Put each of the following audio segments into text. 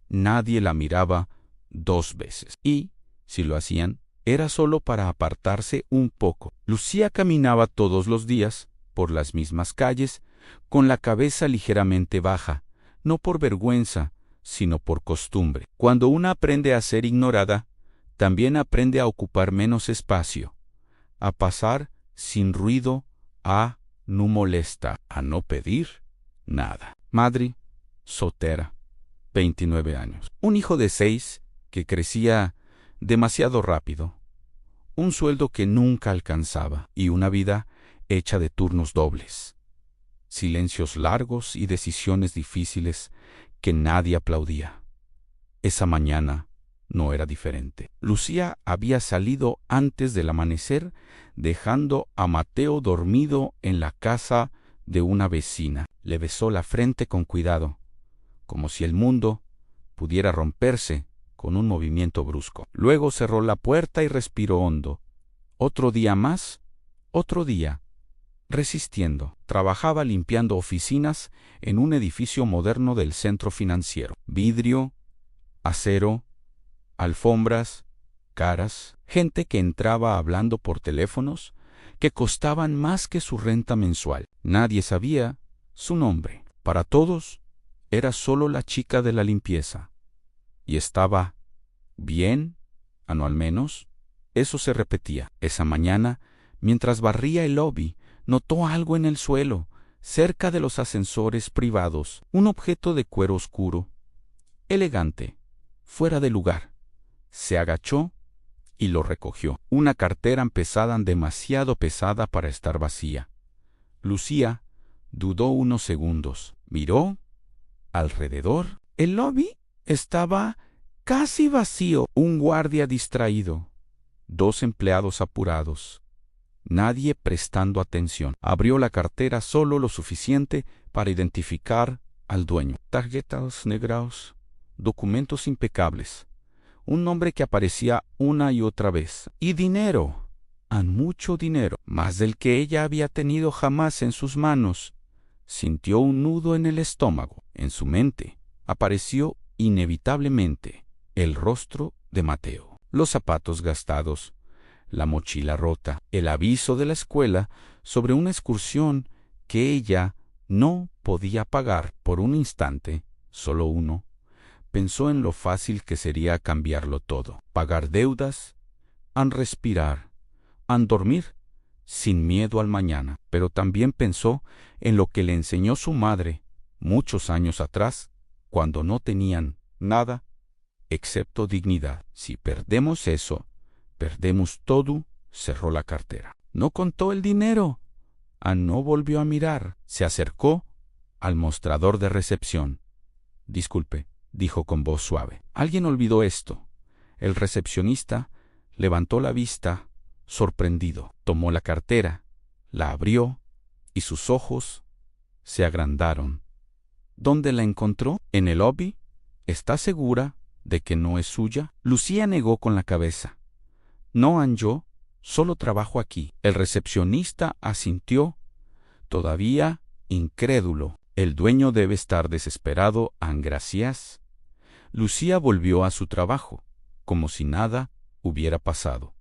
nadie la miraba 2 veces. Y, si lo hacían, era solo para apartarse un poco. Lucía caminaba todos los días por las mismas calles, con la cabeza ligeramente baja, no por vergüenza, sino por costumbre. Cuando una aprende a ser ignorada, también aprende a ocupar menos espacio, a pasar sin ruido, a no molesta, a no pedir nada. Madre, soltera, 29 años. Un hijo de 6 que crecía demasiado rápido, un sueldo que nunca alcanzaba y una vida hecha de turnos dobles, silencios largos y decisiones difíciles que nadie aplaudía. Esa mañana no era diferente. Lucía había salido antes del amanecer, dejando a Mateo dormido en la casa de una vecina. Le besó la frente con cuidado, como si el mundo pudiera romperse con un movimiento brusco. Luego cerró la puerta y respiró hondo. Otro día más, otro día, resistiendo. Trabajaba limpiando oficinas en un edificio moderno del centro financiero. Vidrio, acero, alfombras, caras, gente que entraba hablando por teléfonos que costaban más que su renta mensual. Nadie sabía su nombre. Para todos, era solo la chica de la limpieza. Y estaba bien, no al menos, eso se repetía. Esa mañana, mientras barría el lobby, notó algo en el suelo, cerca de los ascensores privados, un objeto de cuero oscuro, elegante, fuera de lugar. Se agachó y lo recogió. Una cartera pesada, demasiado pesada para estar vacía. Lucía dudó unos segundos. Miró alrededor. El lobby estaba casi vacío. Un guardia distraído. 2 empleados apurados. Nadie prestando atención. Abrió la cartera solo lo suficiente para identificar al dueño. Tarjetas negras, documentos impecables. Un nombre que aparecía una y otra vez. Y dinero. Mucho dinero. Más del que ella había tenido jamás en sus manos. Sintió un nudo en el estómago. En su mente apareció inevitablemente el rostro de Mateo. Los zapatos gastados, la mochila rota, el aviso de la escuela sobre una excursión que ella no podía pagar. Por un instante, solo uno, pensó en lo fácil que sería cambiarlo todo. Pagar deudas, respirar, dormir, sin miedo al mañana. Pero también pensó en lo que le enseñó su madre muchos años atrás, cuando no tenían nada excepto dignidad. Si perdemos eso, perdemos todo. Cerró la cartera. No contó el dinero. No volvió a mirar. Se acercó al mostrador de recepción. Disculpe, dijo con voz suave. Alguien olvidó esto. El recepcionista levantó la vista, sorprendido. Tomó la cartera, la abrió y sus ojos se agrandaron. ¿Dónde la encontró? ¿En el lobby? ¿Está segura de que no es suya? Lucía negó con la cabeza. No, yo solo trabajo aquí. El recepcionista asintió, todavía incrédulo. El dueño debe estar desesperado. Gracias. Lucía volvió a su trabajo, como si nada hubiera pasado.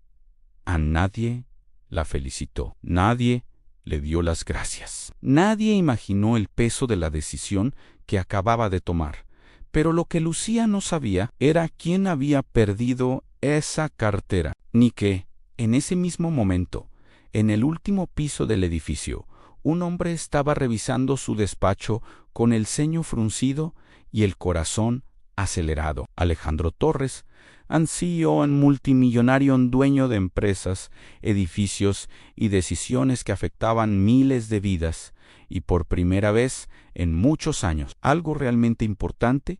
A nadie la felicitó. Nadie le dio las gracias. Nadie imaginó el peso de la decisión que acababa de tomar. Pero lo que Lucía no sabía era quién había perdido esa cartera, ni que, en ese mismo momento, en el último piso del edificio, un hombre estaba revisando su despacho con el ceño fruncido y el corazón acelerado. Alejandro Torres, CEO multimillonario, dueño de empresas, edificios y decisiones que afectaban miles de vidas, y por primera vez en muchos años, algo realmente importante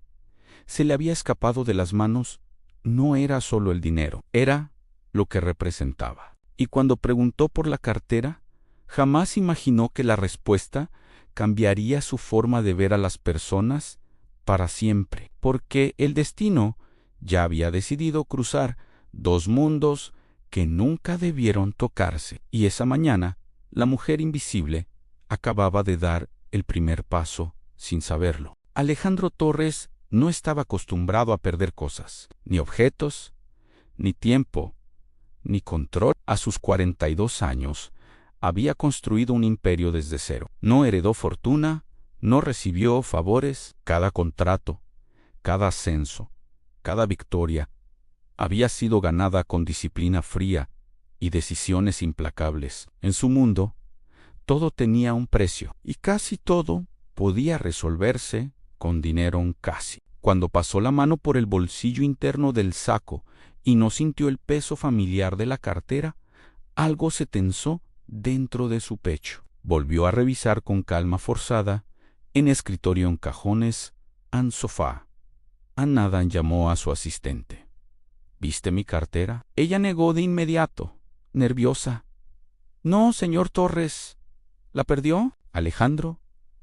se le había escapado de las manos. No era solo el dinero, era lo que representaba. Y cuando preguntó por la cartera, jamás imaginó que la respuesta cambiaría su forma de ver a las personas para siempre, porque el destino ya había decidido cruzar 2 mundos que nunca debieron tocarse. Y esa mañana, la mujer invisible acababa de dar el primer paso sin saberlo. Alejandro Torres no estaba acostumbrado a perder cosas, ni objetos, ni tiempo, ni control. A sus 42 años, había construido un imperio desde cero. No heredó fortuna, no recibió favores. Cada contrato, cada ascenso, cada victoria había sido ganada con disciplina fría y decisiones implacables. En su mundo, todo tenía un precio, y casi todo podía resolverse con dinero casi. Cuando pasó la mano por el bolsillo interno del saco y no sintió el peso familiar de la cartera, algo se tensó dentro de su pecho. Volvió a revisar con calma forzada, en escritorio, en cajones, en sofá. Nathan llamó a su asistente. ¿Viste mi cartera? Ella negó de inmediato, nerviosa. No, señor Torres. ¿La perdió? Alejandro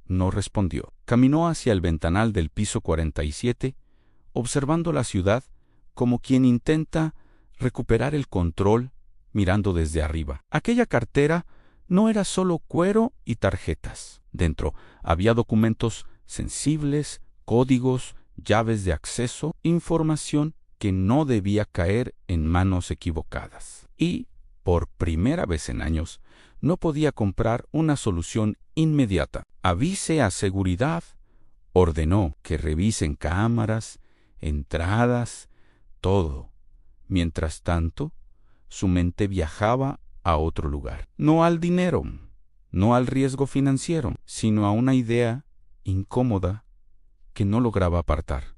no respondió. Caminó hacia el ventanal del piso 47, observando la ciudad como quien intenta recuperar el control mirando desde arriba. Aquella cartera no era solo cuero y tarjetas. Dentro había documentos sensibles, códigos, llaves de acceso, información que no debía caer en manos equivocadas. Y, por primera vez en años, no podía comprar una solución inmediata. Avise a seguridad, ordenó que revisen cámaras, entradas, todo. Mientras tanto, su mente viajaba a otro lugar. No al dinero, no al riesgo financiero, sino a una idea incómoda que no lograba apartar.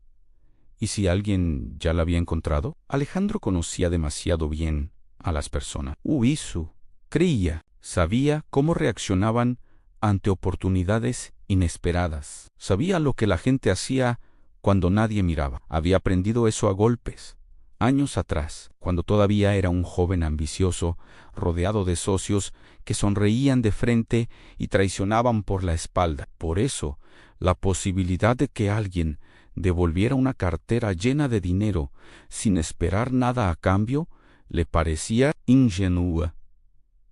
¿Y si alguien ya la había encontrado? Alejandro conocía demasiado bien a las personas. Uisu creía, sabía cómo reaccionaban ante oportunidades inesperadas. Sabía lo que la gente hacía cuando nadie miraba. Había aprendido eso a golpes. Años atrás, cuando todavía era un joven ambicioso, rodeado de socios que sonreían de frente y traicionaban por la espalda. Por eso, la posibilidad de que alguien devolviera una cartera llena de dinero sin esperar nada a cambio le parecía ingenua.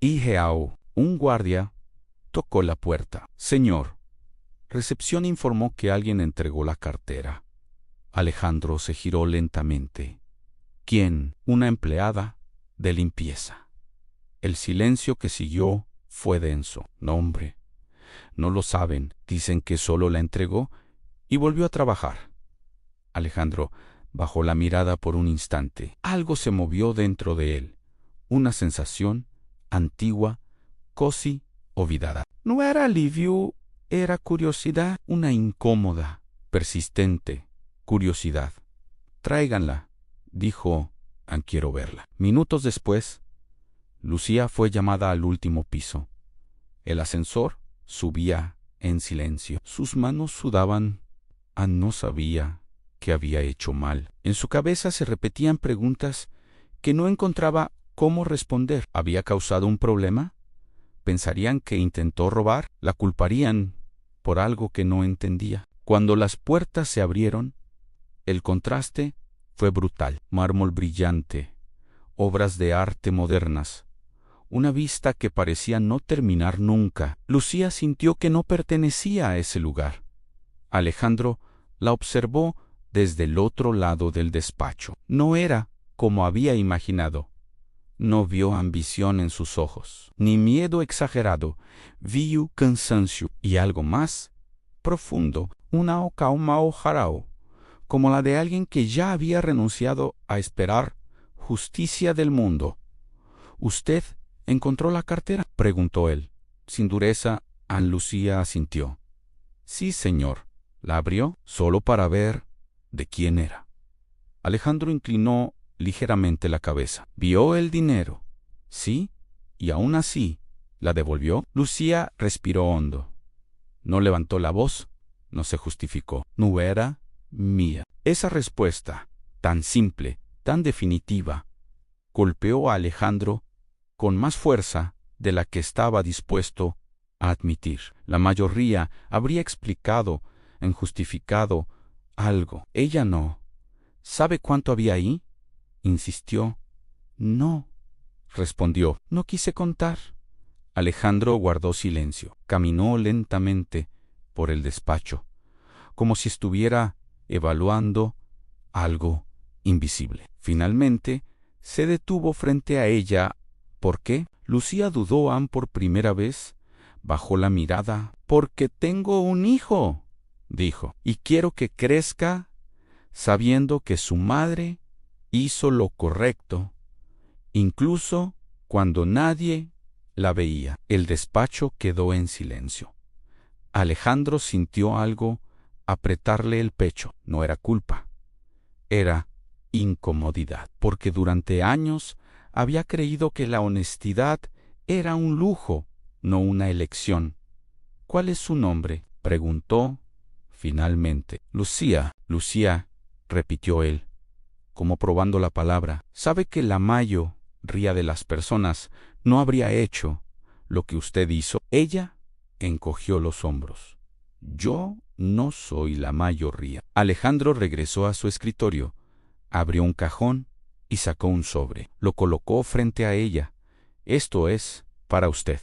Iheao, un guardia, tocó la puerta. Señor, recepción informó que alguien entregó la cartera. Alejandro se giró lentamente. ¿Quién? Una empleada de limpieza. El silencio que siguió fue denso. No, hombre, no lo saben. Dicen que solo la entregó y volvió a trabajar. Alejandro bajó la mirada por un instante. Algo se movió dentro de él. Una sensación antigua, casi olvidada. No era alivio, era curiosidad. Una incómoda, persistente curiosidad. Tráiganla, dijo, quiero verla. Minutos después, Lucía fue llamada al último piso. El ascensor subía en silencio. Sus manos sudaban. No sabía qué había hecho mal. En su cabeza se repetían preguntas que no encontraba cómo responder. ¿Había causado un problema? ¿Pensarían que intentó robar? ¿La culparían por algo que no entendía? Cuando las puertas se abrieron, el contraste fue brutal. Mármol brillante, obras de arte modernas, una vista que parecía no terminar nunca. Lucía sintió que no pertenecía a ese lugar. Alejandro la observó desde el otro lado del despacho. No era como había imaginado. No vio ambición en sus ojos, ni miedo exagerado. Vio cansancio y algo más profundo, una calma ojarao, como la de alguien que ya había renunciado a esperar justicia del mundo. ¿Usted encontró la cartera?, preguntó él. Sin dureza, Lucía asintió. Sí, señor. La abrió solo para ver de quién era. Alejandro inclinó ligeramente la cabeza. Vio el dinero. Sí, y aún así la devolvió. Lucía respiró hondo. No levantó la voz, no se justificó. No era mía. Esa respuesta, tan simple, tan definitiva, golpeó a Alejandro con más fuerza de la que estaba dispuesto a admitir. La mayoría habría explicado, justificado algo. Ella no. ¿Sabe cuánto había ahí?, insistió. No, respondió. No quise contar. Alejandro guardó silencio. Caminó lentamente por el despacho, como si estuviera evaluando algo invisible. Finalmente, se detuvo frente a ella. ¿Por qué? Lucía dudó por primera vez. Bajó la mirada. «Porque tengo un hijo», dijo, «y quiero que crezca sabiendo que su madre hizo lo correcto, incluso cuando nadie la veía». El despacho quedó en silencio. Alejandro sintió algo apretarle el pecho. No era culpa, era incomodidad, porque durante años había creído que la honestidad era un lujo, no una elección. «¿Cuál es su nombre?», preguntó finalmente. «Lucía». «Lucía», repitió él, como probando la palabra. «¿Sabe que la mayoría de las personas no habría hecho lo que usted hizo?» Ella encogió los hombros. «Yo no soy la mayoría». Alejandro regresó a su escritorio, abrió un cajón y sacó un sobre. Lo colocó frente a ella. «Esto es para usted».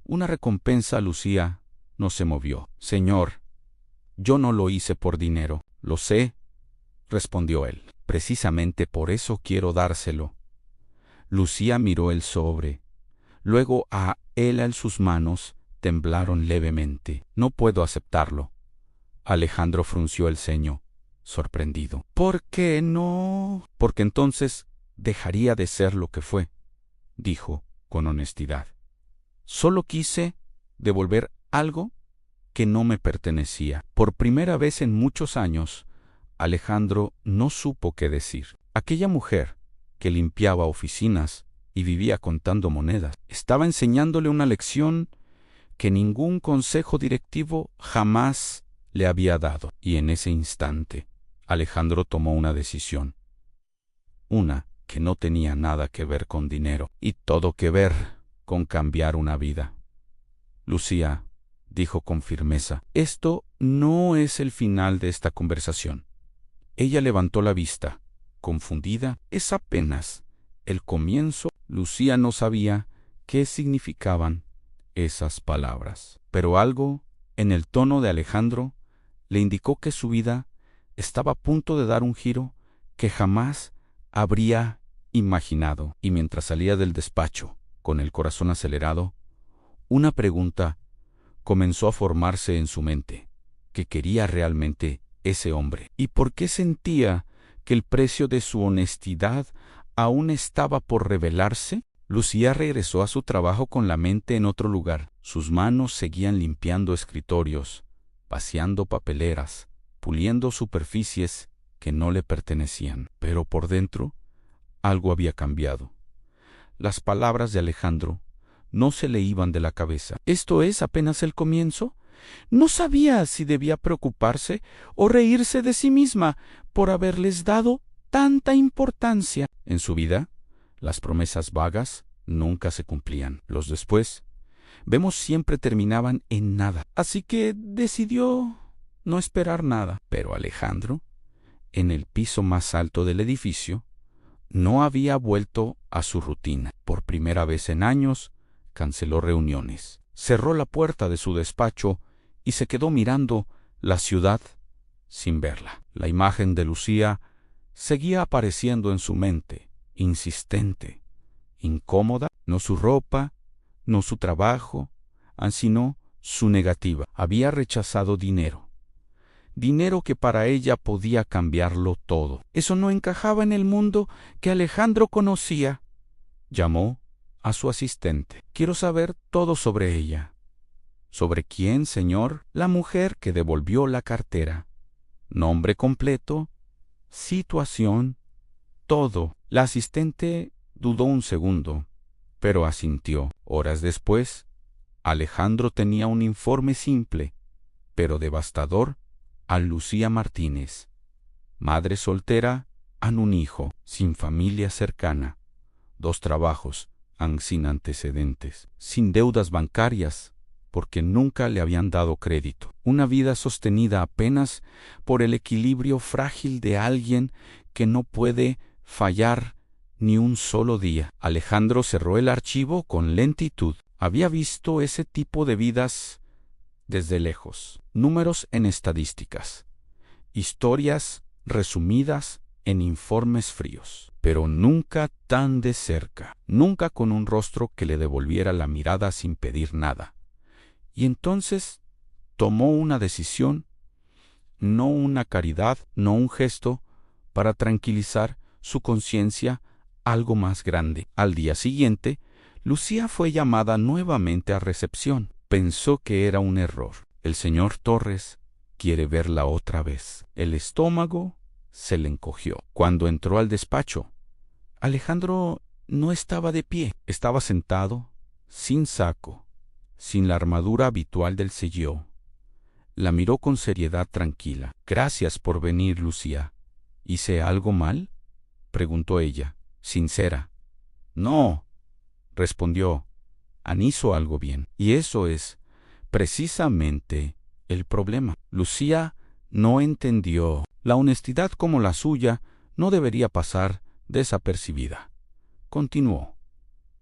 Una recompensa. Lucía no se movió. «Señor, yo no lo hice por dinero». «Lo sé», respondió él. «Precisamente por eso quiero dárselo». Lucía miró el sobre. Luego a él. Sus manos temblaron levemente. «No puedo aceptarlo». Alejandro frunció el ceño, sorprendido. «¿Por qué no?» «Porque entonces dejaría de ser lo que fue», dijo con honestidad. «Solo quise devolver algo que no me pertenecía». Por primera vez en muchos años, Alejandro no supo qué decir. Aquella mujer que limpiaba oficinas y vivía contando monedas estaba enseñándole una lección que ningún consejo directivo jamás le había dado. Y en ese instante, Alejandro tomó una decisión. Una que no tenía nada que ver con dinero y todo que ver con cambiar una vida. «Lucía», dijo con firmeza, «esto no es el final de esta conversación». Ella levantó la vista, confundida. «Es apenas el comienzo». Lucía no sabía qué significaban esas palabras, pero algo en el tono de Alejandro le indicó que su vida estaba a punto de dar un giro que jamás habría imaginado. Y mientras salía del despacho, con el corazón acelerado, una pregunta comenzó a formarse en su mente. ¿Qué quería realmente ese hombre? ¿Y por qué sentía que el precio de su honestidad aún estaba por revelarse? Lucía regresó a su trabajo con la mente en otro lugar. Sus manos seguían limpiando escritorios, vaciando papeleras, puliendo superficies que no le pertenecían. Pero por dentro, algo había cambiado. Las palabras de Alejandro no se le iban de la cabeza. ¿Esto es apenas el comienzo? No sabía si debía preocuparse o reírse de sí misma por haberles dado tanta importancia. En su vida, las promesas vagas nunca se cumplían. Los después, vemos, siempre terminaban en nada. Así que decidió no esperar nada. Pero Alejandro, en el piso más alto del edificio, no había vuelto a su rutina. Por primera vez en años, canceló reuniones. Cerró la puerta de su despacho y se quedó mirando la ciudad sin verla. La imagen de Lucía seguía apareciendo en su mente, insistente, incómoda. No su ropa, no su trabajo, sino su negativa. Había rechazado dinero. Dinero que para ella podía cambiarlo todo. Eso no encajaba en el mundo que Alejandro conocía. Llamó a su asistente. «Quiero saber todo sobre ella». «¿Sobre quién, señor?» «La mujer que devolvió la cartera». «Nombre completo, situación, todo». La asistente dudó un segundo, pero asintió. Horas después, Alejandro tenía un informe simple, pero devastador, a Lucía Martínez, madre soltera, un hijo, sin familia cercana, 2 trabajos, sin antecedentes, sin deudas bancarias, porque nunca le habían dado crédito. Una vida sostenida apenas por el equilibrio frágil de alguien que no puede fallar ni un solo día. Alejandro cerró el archivo con lentitud. Había visto ese tipo de vidas desde lejos, números en estadísticas, historias resumidas en informes fríos, pero nunca tan de cerca, nunca con un rostro que le devolviera la mirada sin pedir nada. Y entonces tomó una decisión, no una caridad, no un gesto, para tranquilizar su conciencia, algo más grande. Al día siguiente, Lucía fue llamada nuevamente a recepción. Pensó que era un error. El señor Torres quiere verla otra vez. El estómago se le encogió. Cuando entró al despacho, Alejandro no estaba de pie. Estaba sentado, sin saco, sin la armadura habitual del selló. La miró con seriedad tranquila. «Gracias por venir, Lucía. ¿Hice algo mal?», preguntó ella, sincera. «No», respondió, «han hizo algo bien». Y eso es precisamente el problema. Lucía no entendió. La honestidad como la suya no debería pasar desapercibida. Continuó,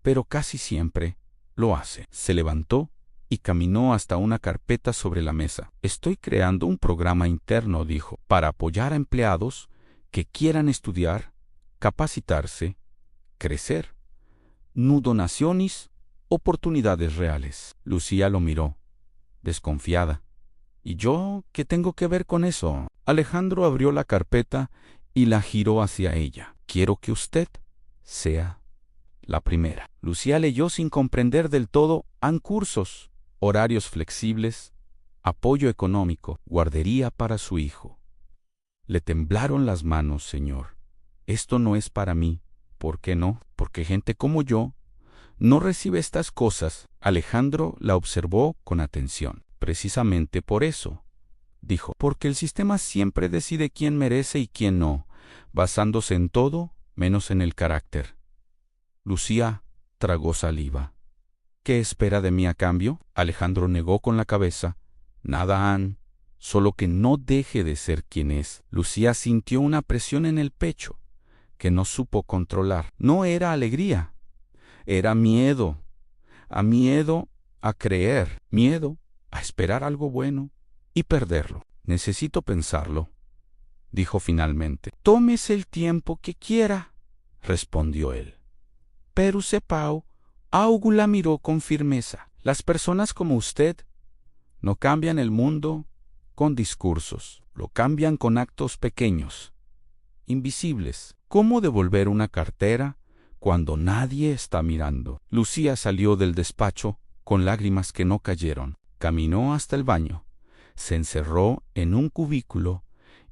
«pero casi siempre lo hace». Se levantó y caminó hasta una carpeta sobre la mesa. «Estoy creando un programa interno», dijo, «para apoyar a empleados que quieran estudiar, capacitarse, crecer. No donaciones, oportunidades reales». Lucía lo miró, desconfiada. «¿Y yo qué tengo que ver con eso?». Alejandro abrió la carpeta y la giró hacia ella. «Quiero que usted sea la primera». Lucía leyó sin comprender del todo. «Han cursos, horarios flexibles, apoyo económico, guardería para su hijo». Le temblaron las manos. «Señor, esto no es para mí». «¿Por qué no?». «Porque gente como yo no recibe estas cosas». Alejandro la observó con atención. «Precisamente por eso», dijo, «porque el sistema siempre decide quién merece y quién no, basándose en todo menos en el carácter». Lucía tragó saliva. «¿Qué espera de mí a cambio?». Alejandro negó con la cabeza. «Nada, Ann, solo que no deje de ser quien es». Lucía sintió una presión en el pecho que no supo controlar. No era alegría, era miedo. Miedo a creer, miedo a esperar algo bueno y perderlo. «Necesito pensarlo», dijo finalmente. «Tómese el tiempo que quiera», respondió él. «Pero sepao», Augu la miró con firmeza, «las personas como usted no cambian el mundo con discursos, lo cambian con actos pequeños, invisibles. ¿Cómo devolver una cartera cuando nadie está mirando?». Lucía salió del despacho con lágrimas que no cayeron. Caminó hasta el baño, se encerró en un cubículo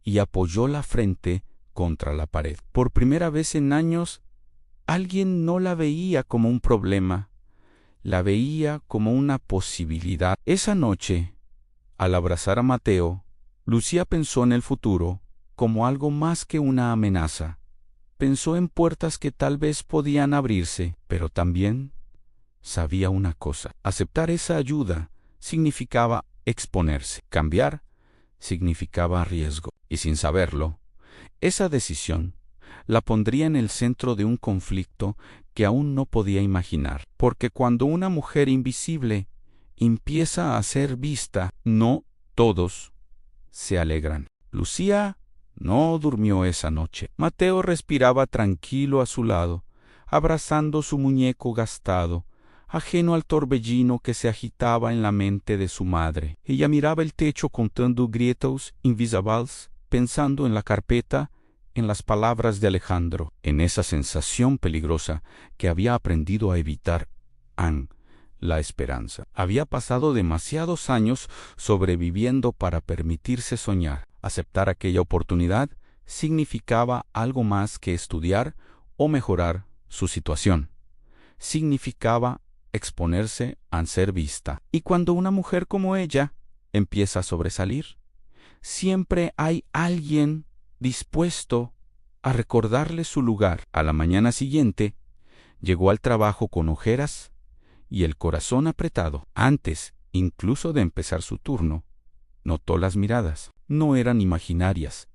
y apoyó la frente contra la pared. Por primera vez en años, alguien no la veía como un problema, la veía como una posibilidad. Esa noche, al abrazar a Mateo, Lucía pensó en el futuro como algo más que una amenaza. Pensó en puertas que tal vez podían abrirse, pero también sabía una cosa: aceptar esa ayuda significaba exponerse, cambiar significaba riesgo, y sin saberlo, esa decisión la pondría en el centro de un conflicto que aún no podía imaginar. Porque cuando una mujer invisible empieza a ser vista, no todos se alegran. Lucía no durmió esa noche. Mateo respiraba tranquilo a su lado, abrazando su muñeco gastado, ajeno al torbellino que se agitaba en la mente de su madre. Ella miraba el techo contando grietas invisibles, pensando en la carpeta, en las palabras de Alejandro, en esa sensación peligrosa que había aprendido a evitar Ann, la esperanza. Había pasado demasiados años sobreviviendo para permitirse soñar. Aceptar aquella oportunidad significaba algo más que estudiar o mejorar su situación. Significaba exponerse a ser vista. Y cuando una mujer como ella empieza a sobresalir, siempre hay alguien dispuesto a recordarle su lugar. A la mañana siguiente, llegó al trabajo con ojeras y el corazón apretado. Antes, incluso de empezar su turno, notó las miradas. No eran imaginarias,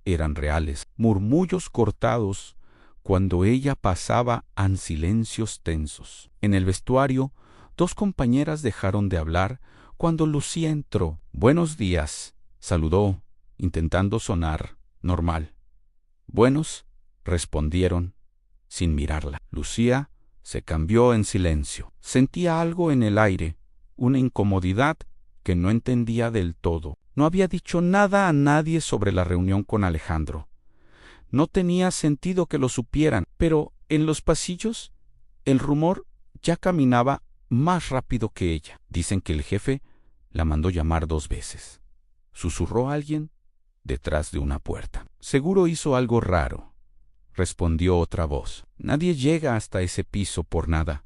eran reales. Murmullos cortados cuando ella pasaba en silencios tensos. En el vestuario, dos compañeras dejaron de hablar cuando Lucía entró. «Buenos días», saludó, intentando sonar normal. Buenos, respondieron, sin mirarla. Lucía se cambió en silencio. Sentía algo en el aire, una incomodidad que no entendía del todo. No había dicho nada a nadie sobre la reunión con Alejandro. No tenía sentido que lo supieran, pero en los pasillos el rumor ya caminaba más rápido que ella. Dicen que el jefe la mandó llamar 2 veces. Susurró alguien detrás de una puerta. Seguro hizo algo raro, respondió otra voz. Nadie llega hasta ese piso por nada.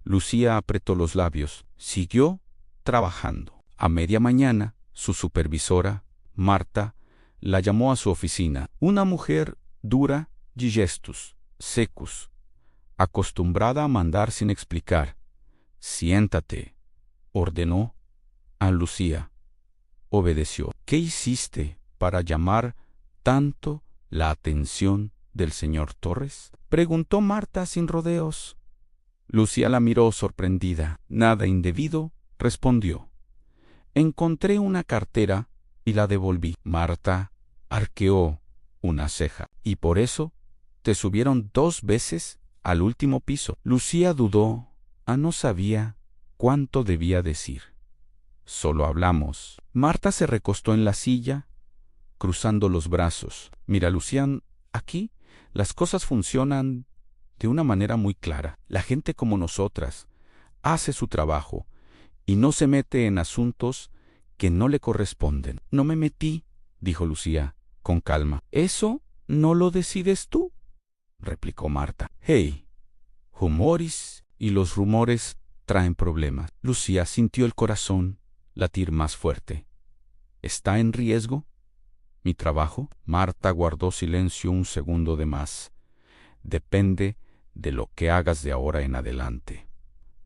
Lucía apretó los labios. Siguió trabajando. A media mañana, su supervisora, Marta, la llamó a su oficina. Una mujer dura y gestus, secus, acostumbrada a mandar sin explicar. Siéntate, ordenó a Lucía. Obedeció. ¿Qué hiciste para llamar tanto la atención del señor Torres?, preguntó Marta sin rodeos. Lucía la miró sorprendida. Nada indebido, respondió. Encontré una cartera y la devolví. Marta arqueó una ceja. ¿Y por eso te subieron 2 veces al último piso? Lucía dudó. No sabía cuánto debía decir. Solo hablamos. Marta se recostó en la silla, cruzando los brazos. Mira, Lucián, aquí las cosas funcionan de una manera muy clara. La gente como nosotras hace su trabajo y no se mete en asuntos que no le corresponden. No me metí, dijo Lucía, con calma. Eso no lo decides tú, replicó Marta. Hey, humores y los rumores traen problemas. Lucía sintió el corazón latir más fuerte. ¿Está en riesgo mi trabajo? Marta guardó silencio un segundo de más. Depende de lo que hagas de ahora en adelante.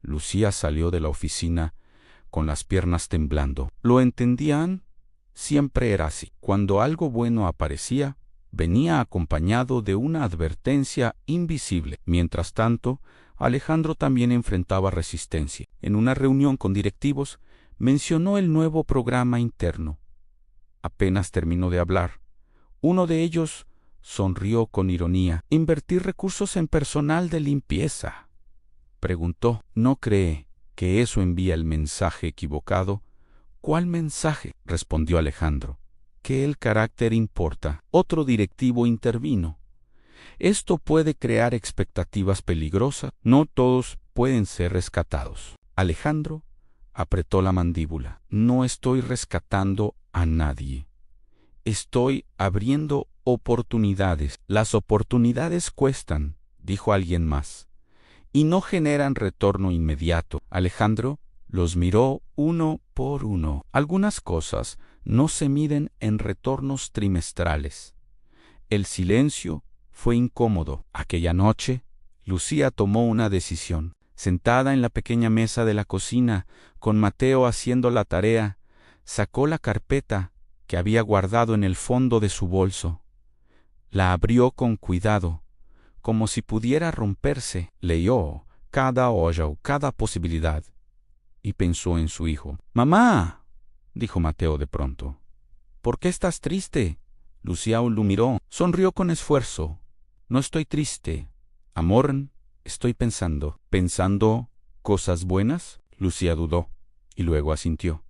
Lucía salió de la oficina con las piernas temblando. ¿Lo entendían? Siempre era así. Cuando algo bueno aparecía, venía acompañado de una advertencia invisible. Mientras tanto, Alejandro también enfrentaba resistencia. En una reunión con directivos, mencionó el nuevo programa interno. Apenas terminó de hablar. Uno de ellos sonrió con ironía. ¿Invertir recursos en personal de limpieza?, preguntó. ¿No cree que eso envía el mensaje equivocado? ¿Cuál mensaje?, respondió Alejandro. Que el carácter importa. Otro directivo intervino. Esto puede crear expectativas peligrosas. No todos pueden ser rescatados. Alejandro apretó la mandíbula. No estoy rescatando a nadie. Estoy abriendo oportunidades. Las oportunidades cuestan, dijo alguien más, y no generan retorno inmediato. Alejandro los miró uno por uno. Algunas cosas no se miden en retornos trimestrales. El silencio fue incómodo. Aquella noche, Lucía tomó una decisión. Sentada en la pequeña mesa de la cocina, con Mateo haciendo la tarea, sacó la carpeta que había guardado en el fondo de su bolso. La abrió con cuidado, como si pudiera romperse. Leyó cada hoja o cada posibilidad y pensó en su hijo. «Mamá», dijo Mateo de pronto, «¿por qué estás triste?» Lucía lo miró. Sonrió con esfuerzo. «No estoy triste, amor. Estoy pensando». «¿Pensando cosas buenas?» Lucía dudó y luego asintió.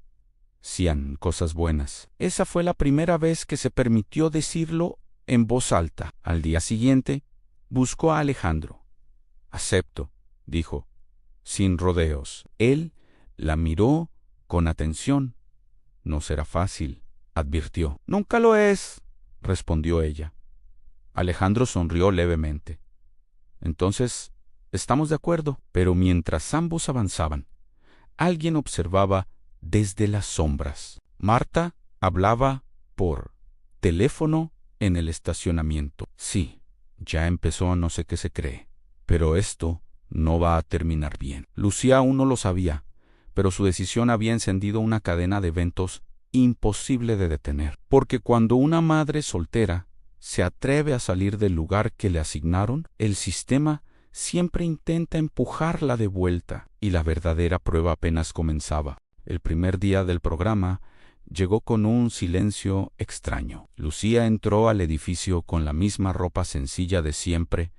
«Sean cosas buenas». Esa fue la primera vez que se permitió decirlo en voz alta. Al día siguiente, buscó a Alejandro. «Acepto», dijo, sin rodeos. Él la miró con atención. «No será fácil», advirtió. «Nunca lo es», respondió ella. Alejandro sonrió levemente. «Entonces, estamos de acuerdo». Pero mientras ambos avanzaban, alguien observaba desde las sombras. Marta hablaba por teléfono en el estacionamiento. Sí, ya empezó, no sé qué se cree, pero esto no va a terminar bien. Lucía aún no lo sabía, pero su decisión había encendido una cadena de eventos imposible de detener. Porque cuando una madre soltera se atreve a salir del lugar que le asignaron, el sistema siempre intenta empujarla de vuelta, y la verdadera prueba apenas comenzaba. El primer día del programa llegó con un silencio extraño. Lucía entró al edificio con la misma ropa sencilla de siempre,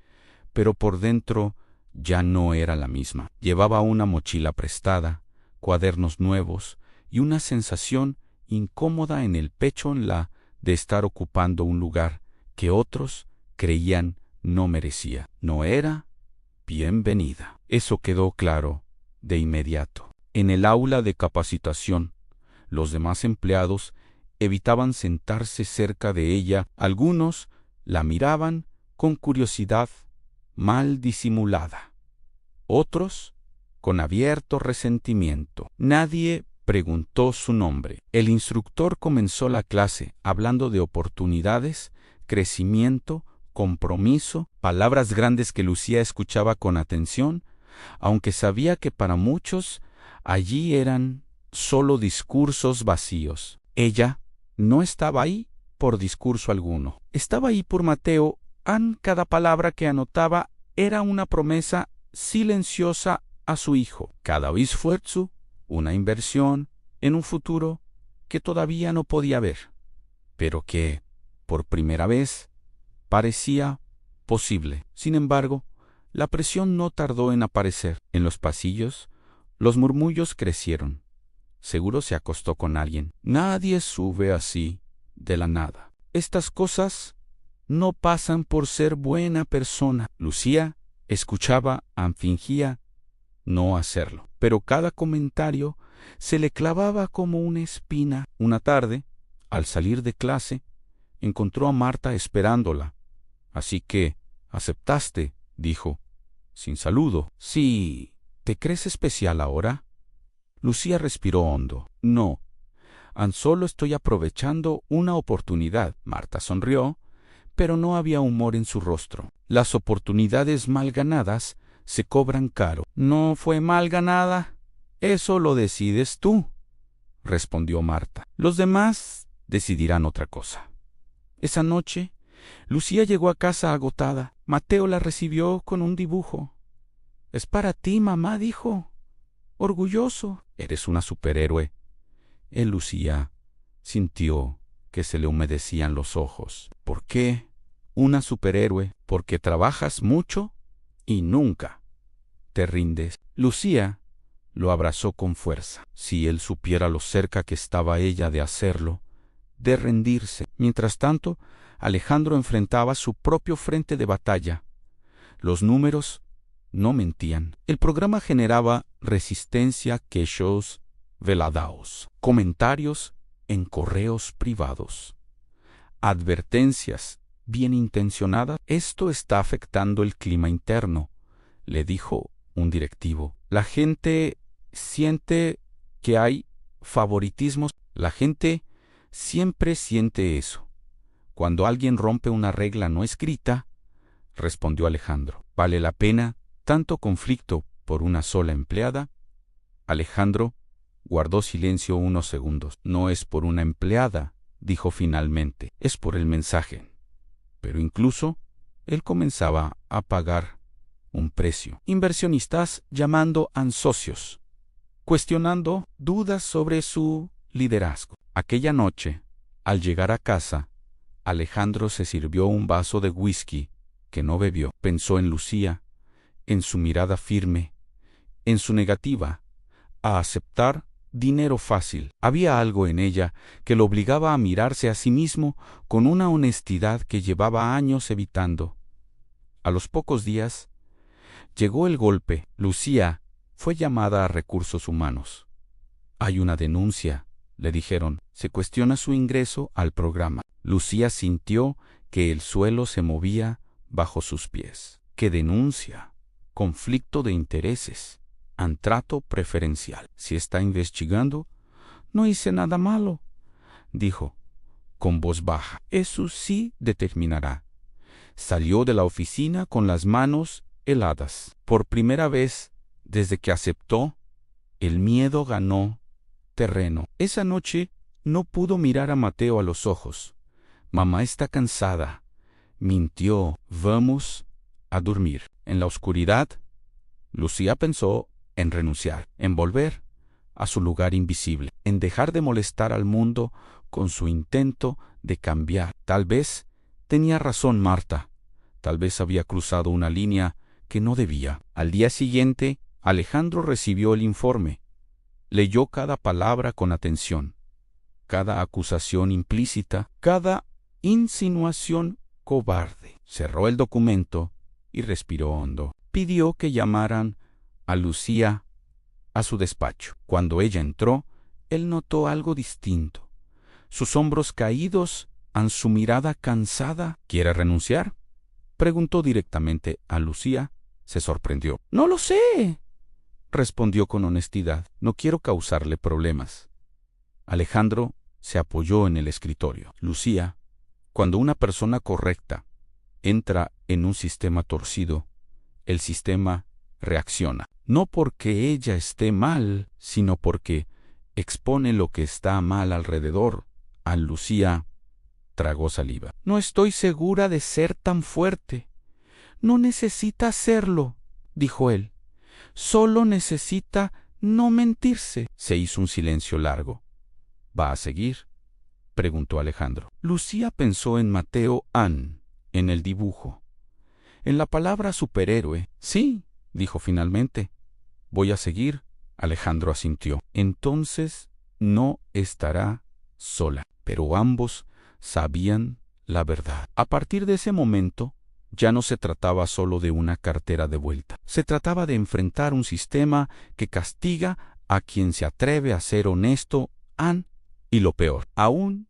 pero por dentro ya no era la misma. Llevaba una mochila prestada, cuadernos nuevos y una sensación incómoda en el pecho de estar ocupando un lugar que otros creían no merecía. No era bienvenida. Eso quedó claro de inmediato. En el aula de capacitación, los demás empleados evitaban sentarse cerca de ella. Algunos la miraban con curiosidad mal disimulada, otros con abierto resentimiento. Nadie preguntó su nombre. El instructor comenzó la clase hablando de oportunidades, crecimiento, compromiso, palabras grandes que Lucía escuchaba con atención, aunque sabía que para muchos allí eran solo discursos vacíos. Ella no estaba ahí por discurso alguno. Estaba ahí por Mateo. Cada palabra que anotaba era una promesa silenciosa a su hijo. Cada esfuerzo, una inversión en un futuro que todavía no podía ver, pero que, por primera vez, parecía posible. Sin embargo, la presión no tardó en aparecer. En los pasillos, los murmullos crecieron. Seguro se acostó con alguien. Nadie sube así, de la nada. Estas cosas no pasan por ser buena persona. Lucía escuchaba, fingía no hacerlo, pero cada comentario se le clavaba como una espina. Una tarde, al salir de clase, encontró a Marta esperándola. Así que, ¿aceptaste?, dijo, sin saludo. Sí, ¿te crees especial ahora? Lucía respiró hondo. No, solo estoy aprovechando una oportunidad. Marta sonrió, pero no había humor en su rostro. Las oportunidades mal ganadas se cobran caro. No fue mal ganada. Eso lo decides tú, respondió Marta. Los demás decidirán otra cosa. Esa noche, Lucía llegó a casa agotada. Mateo la recibió con un dibujo. «Es para ti, mamá», dijo, orgulloso. «Eres una superhéroe». Lucía sintió que se le humedecían los ojos. ¿Por qué una superhéroe? Porque trabajas mucho y nunca te rindes. Lucía lo abrazó con fuerza. Si él supiera lo cerca que estaba ella de hacerlo, de rendirse. Mientras tanto, Alejandro enfrentaba su propio frente de batalla. Los números no mentían. El programa generaba resistencia, quechos, veladaos, comentarios en correos privados, advertencias bien intencionadas. «Esto está afectando el clima interno», le dijo un directivo. «La gente siente que hay favoritismos». «La gente siempre siente eso cuando alguien rompe una regla no escrita», respondió Alejandro. «¿Vale la pena tanto conflicto por una sola empleada?» Alejandro guardó silencio unos segundos. «No es por una empleada», dijo finalmente, «es por el mensaje». Pero incluso él comenzaba a pagar un precio. Inversionistas llamando a socios, cuestionando dudas sobre su liderazgo. Aquella noche, al llegar a casa, Alejandro se sirvió un vaso de whisky que no bebió. Pensó en Lucía, en su mirada firme, en su negativa a aceptar dinero fácil. Había algo en ella que lo obligaba a mirarse a sí mismo con una honestidad que llevaba años evitando. A los pocos días, llegó el golpe. Lucía fue llamada a Recursos Humanos. «Hay una denuncia», le dijeron. «Se cuestiona su ingreso al programa». Lucía sintió que el suelo se movía bajo sus pies. «¿Qué denuncia?» «Conflicto de intereses. Trato preferencial». «Si está investigando, no hice nada malo», dijo, con voz baja. «Eso sí determinará». Salió de la oficina con las manos heladas. Por primera vez desde que aceptó, el miedo ganó terreno. Esa noche no pudo mirar a Mateo a los ojos. «Mamá está cansada», mintió. «Vamos a dormir». En la oscuridad, Lucía pensó en renunciar, en volver a su lugar invisible, en dejar de molestar al mundo con su intento de cambiar. Tal vez tenía razón Marta, tal vez había cruzado una línea que no debía. Al día siguiente, Alejandro recibió el informe. Leyó cada palabra con atención, cada acusación implícita, cada insinuación cobarde. Cerró el documento y respiró hondo. Pidió que llamaran a Lucía a su despacho. Cuando ella entró, él notó algo distinto. Sus hombros caídos, su mirada cansada. ¿Quiere renunciar?, preguntó directamente a Lucía. Se sorprendió. «No lo sé», respondió con honestidad. «No quiero causarle problemas». Alejandro se apoyó en el escritorio. «Lucía, cuando una persona correcta entra en un sistema torcido, el sistema reacciona. No porque ella esté mal, sino porque expone lo que está mal alrededor». Lucía tragó saliva. «No estoy segura de ser tan fuerte». «No necesita hacerlo», dijo él. «Solo necesita no mentirse». Se hizo un silencio largo. «¿Va a seguir?», preguntó Alejandro. Lucía pensó en Mateo Ann, en el dibujo, en la palabra superhéroe. «Sí», dijo finalmente. «Voy a seguir». Alejandro asintió. «Entonces no estará sola». Pero ambos sabían la verdad. A partir de ese momento, ya no se trataba solo de una cartera de vuelta. Se trataba de enfrentar un sistema que castiga a quien se atreve a ser honesto, y lo peor, aún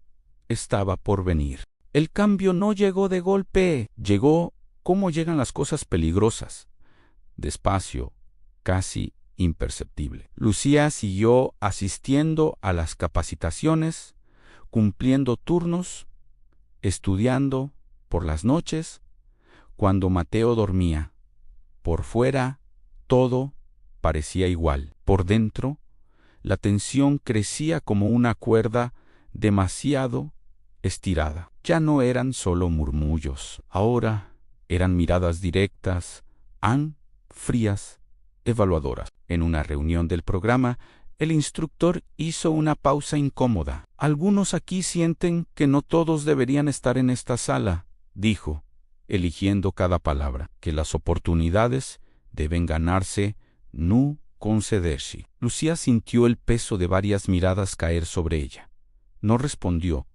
estaba por venir. El cambio no llegó de golpe. Llegó como llegan las cosas peligrosas, despacio, casi imperceptible. Lucía siguió asistiendo a las capacitaciones, cumpliendo turnos, estudiando por las noches, cuando Mateo dormía. Por fuera, todo parecía igual. Por dentro, la tensión crecía como una cuerda demasiado estirada. Ya no eran solo murmullos, ahora eran miradas directas, frías, evaluadoras. En una reunión del programa, el instructor hizo una pausa incómoda. «Algunos aquí sienten que no todos deberían estar en esta sala», dijo, eligiendo cada palabra, «que las oportunidades deben ganarse, no concederse». Lucía sintió el peso de varias miradas caer sobre ella. No respondió.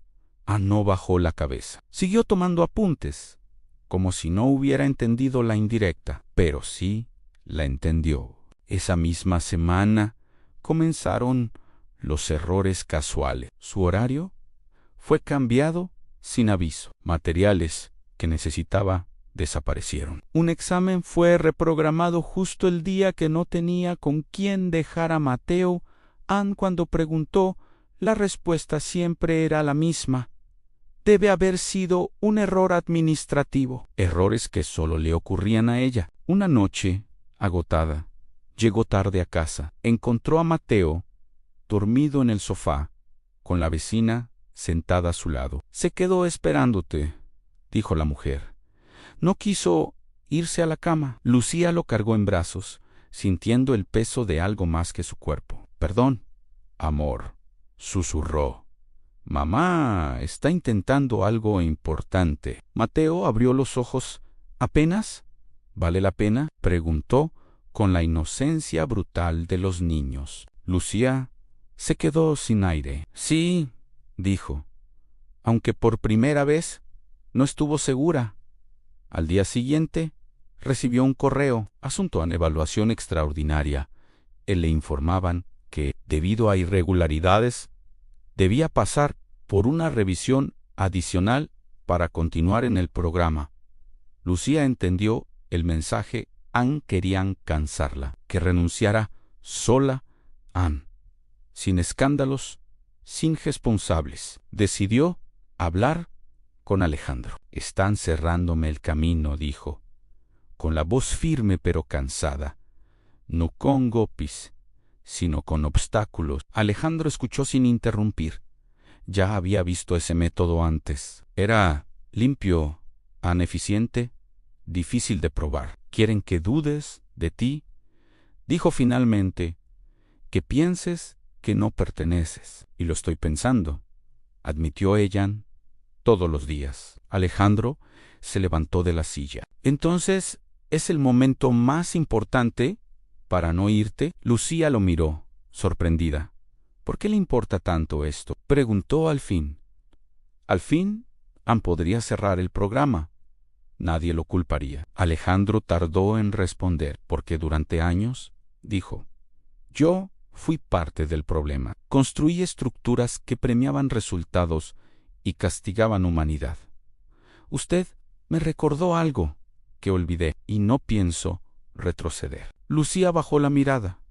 No bajó la cabeza. Siguió tomando apuntes, como si no hubiera entendido la indirecta, pero sí la entendió. Esa misma semana comenzaron los errores casuales. Su horario fue cambiado sin aviso. Materiales que necesitaba desaparecieron. Un examen fue reprogramado justo el día que no tenía con quién dejar a Mateo. Cuando preguntó, la respuesta siempre era la misma. Debe haber sido un error administrativo. Errores que solo le ocurrían a ella. Una noche, agotada, llegó tarde a casa. Encontró a Mateo dormido en el sofá, con la vecina sentada a su lado. «Se quedó esperándote», dijo la mujer. «No quiso irse a la cama». Lucía lo cargó en brazos, sintiendo el peso de algo más que su cuerpo. «Perdón, amor», susurró. «Mamá está intentando algo importante». Mateo abrió los ojos. «¿Apenas? ¿Vale la pena?», preguntó con la inocencia brutal de los niños. Lucía se quedó sin aire. «Sí», dijo, aunque por primera vez no estuvo segura. Al día siguiente recibió un correo, asunto en evaluación extraordinaria. Le informaban que, debido a irregularidades, debía pasar por una revisión adicional para continuar en el programa. Lucía entendió el mensaje. Querían cansarla, que renunciara sola, sin escándalos, sin responsables. Decidió hablar con Alejandro. «Están cerrándome el camino», dijo, con la voz firme pero cansada. «No con golpes, sino con obstáculos». Alejandro escuchó sin interrumpir. Ya había visto ese método antes. Era limpio, eficiente, difícil de probar. «Quieren que dudes de ti», dijo finalmente, «que pienses que no perteneces. Y lo estoy pensando, admitió ella, todos los días. Alejandro se levantó de la silla. Entonces, ¿es el momento más importante para no irte? Lucía lo miró, sorprendida. ¿Por qué le importa tanto esto?, preguntó al fin. Al fin, Ann podría cerrar el programa. Nadie lo culparía. Alejandro tardó en responder, porque durante años, dijo, yo fui parte del problema. Construí estructuras que premiaban resultados y castigaban humanidad. Usted me recordó algo que olvidé y no pienso retroceder. Lucía bajó la mirada.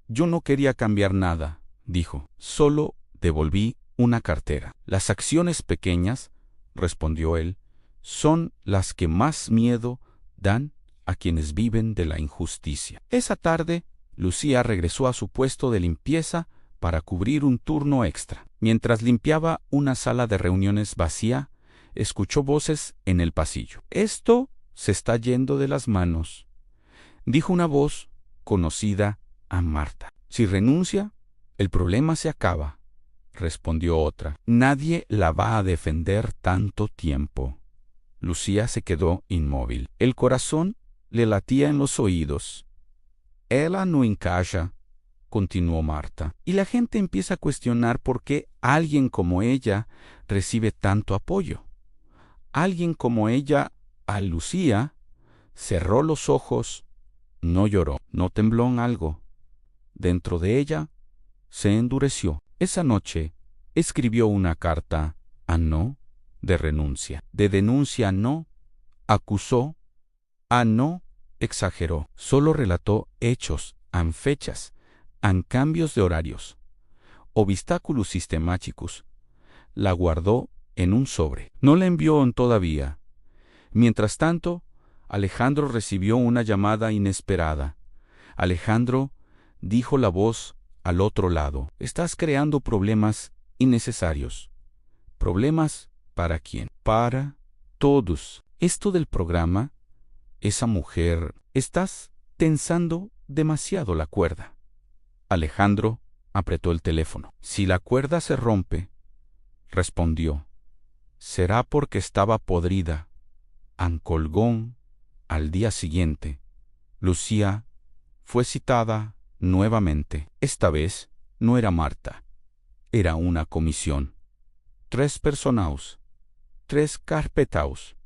Yo no quería cambiar nada, dijo. Solo devolví una cartera. Las acciones pequeñas, respondió él, son las que más miedo dan a quienes viven de la injusticia. Esa tarde, Lucía regresó a su puesto de limpieza para cubrir un turno extra. Mientras limpiaba una sala de reuniones vacía, escuchó voces en el pasillo. Esto se está yendo de las manos, dijo una voz conocida a Marta. Si renuncia, el problema se acaba, respondió otra. Nadie la va a defender tanto tiempo. Lucía se quedó inmóvil. El corazón le latía en los oídos. Ella no encaja, continuó Marta, y la gente empieza a cuestionar por qué alguien como ella recibe tanto apoyo. Alguien como ella, a Lucía, cerró los ojos, no lloró, no tembló en algo. Dentro de ella se endureció. Esa noche escribió una carta a no de renuncia. De denuncia a no, acusó, a no exageró. Solo relató hechos, an fechas, an cambios de horarios, obstáculos sistemáticos. La guardó en un sobre. No la envió todavía. Mientras tanto, Alejandro recibió una llamada inesperada. Alejandro, dijo la voz al otro lado, estás creando problemas innecesarios. ¿Problemas para quién? Para todos. Esto del programa, esa mujer, estás tensando demasiado la cuerda. Alejandro apretó el teléfono. Si la cuerda se rompe, respondió, será porque estaba podrida. Colgón. Al día siguiente, Lucía fue citada nuevamente. Esta vez no era Marta, era una comisión. 3 personaos, 3 carpetaos,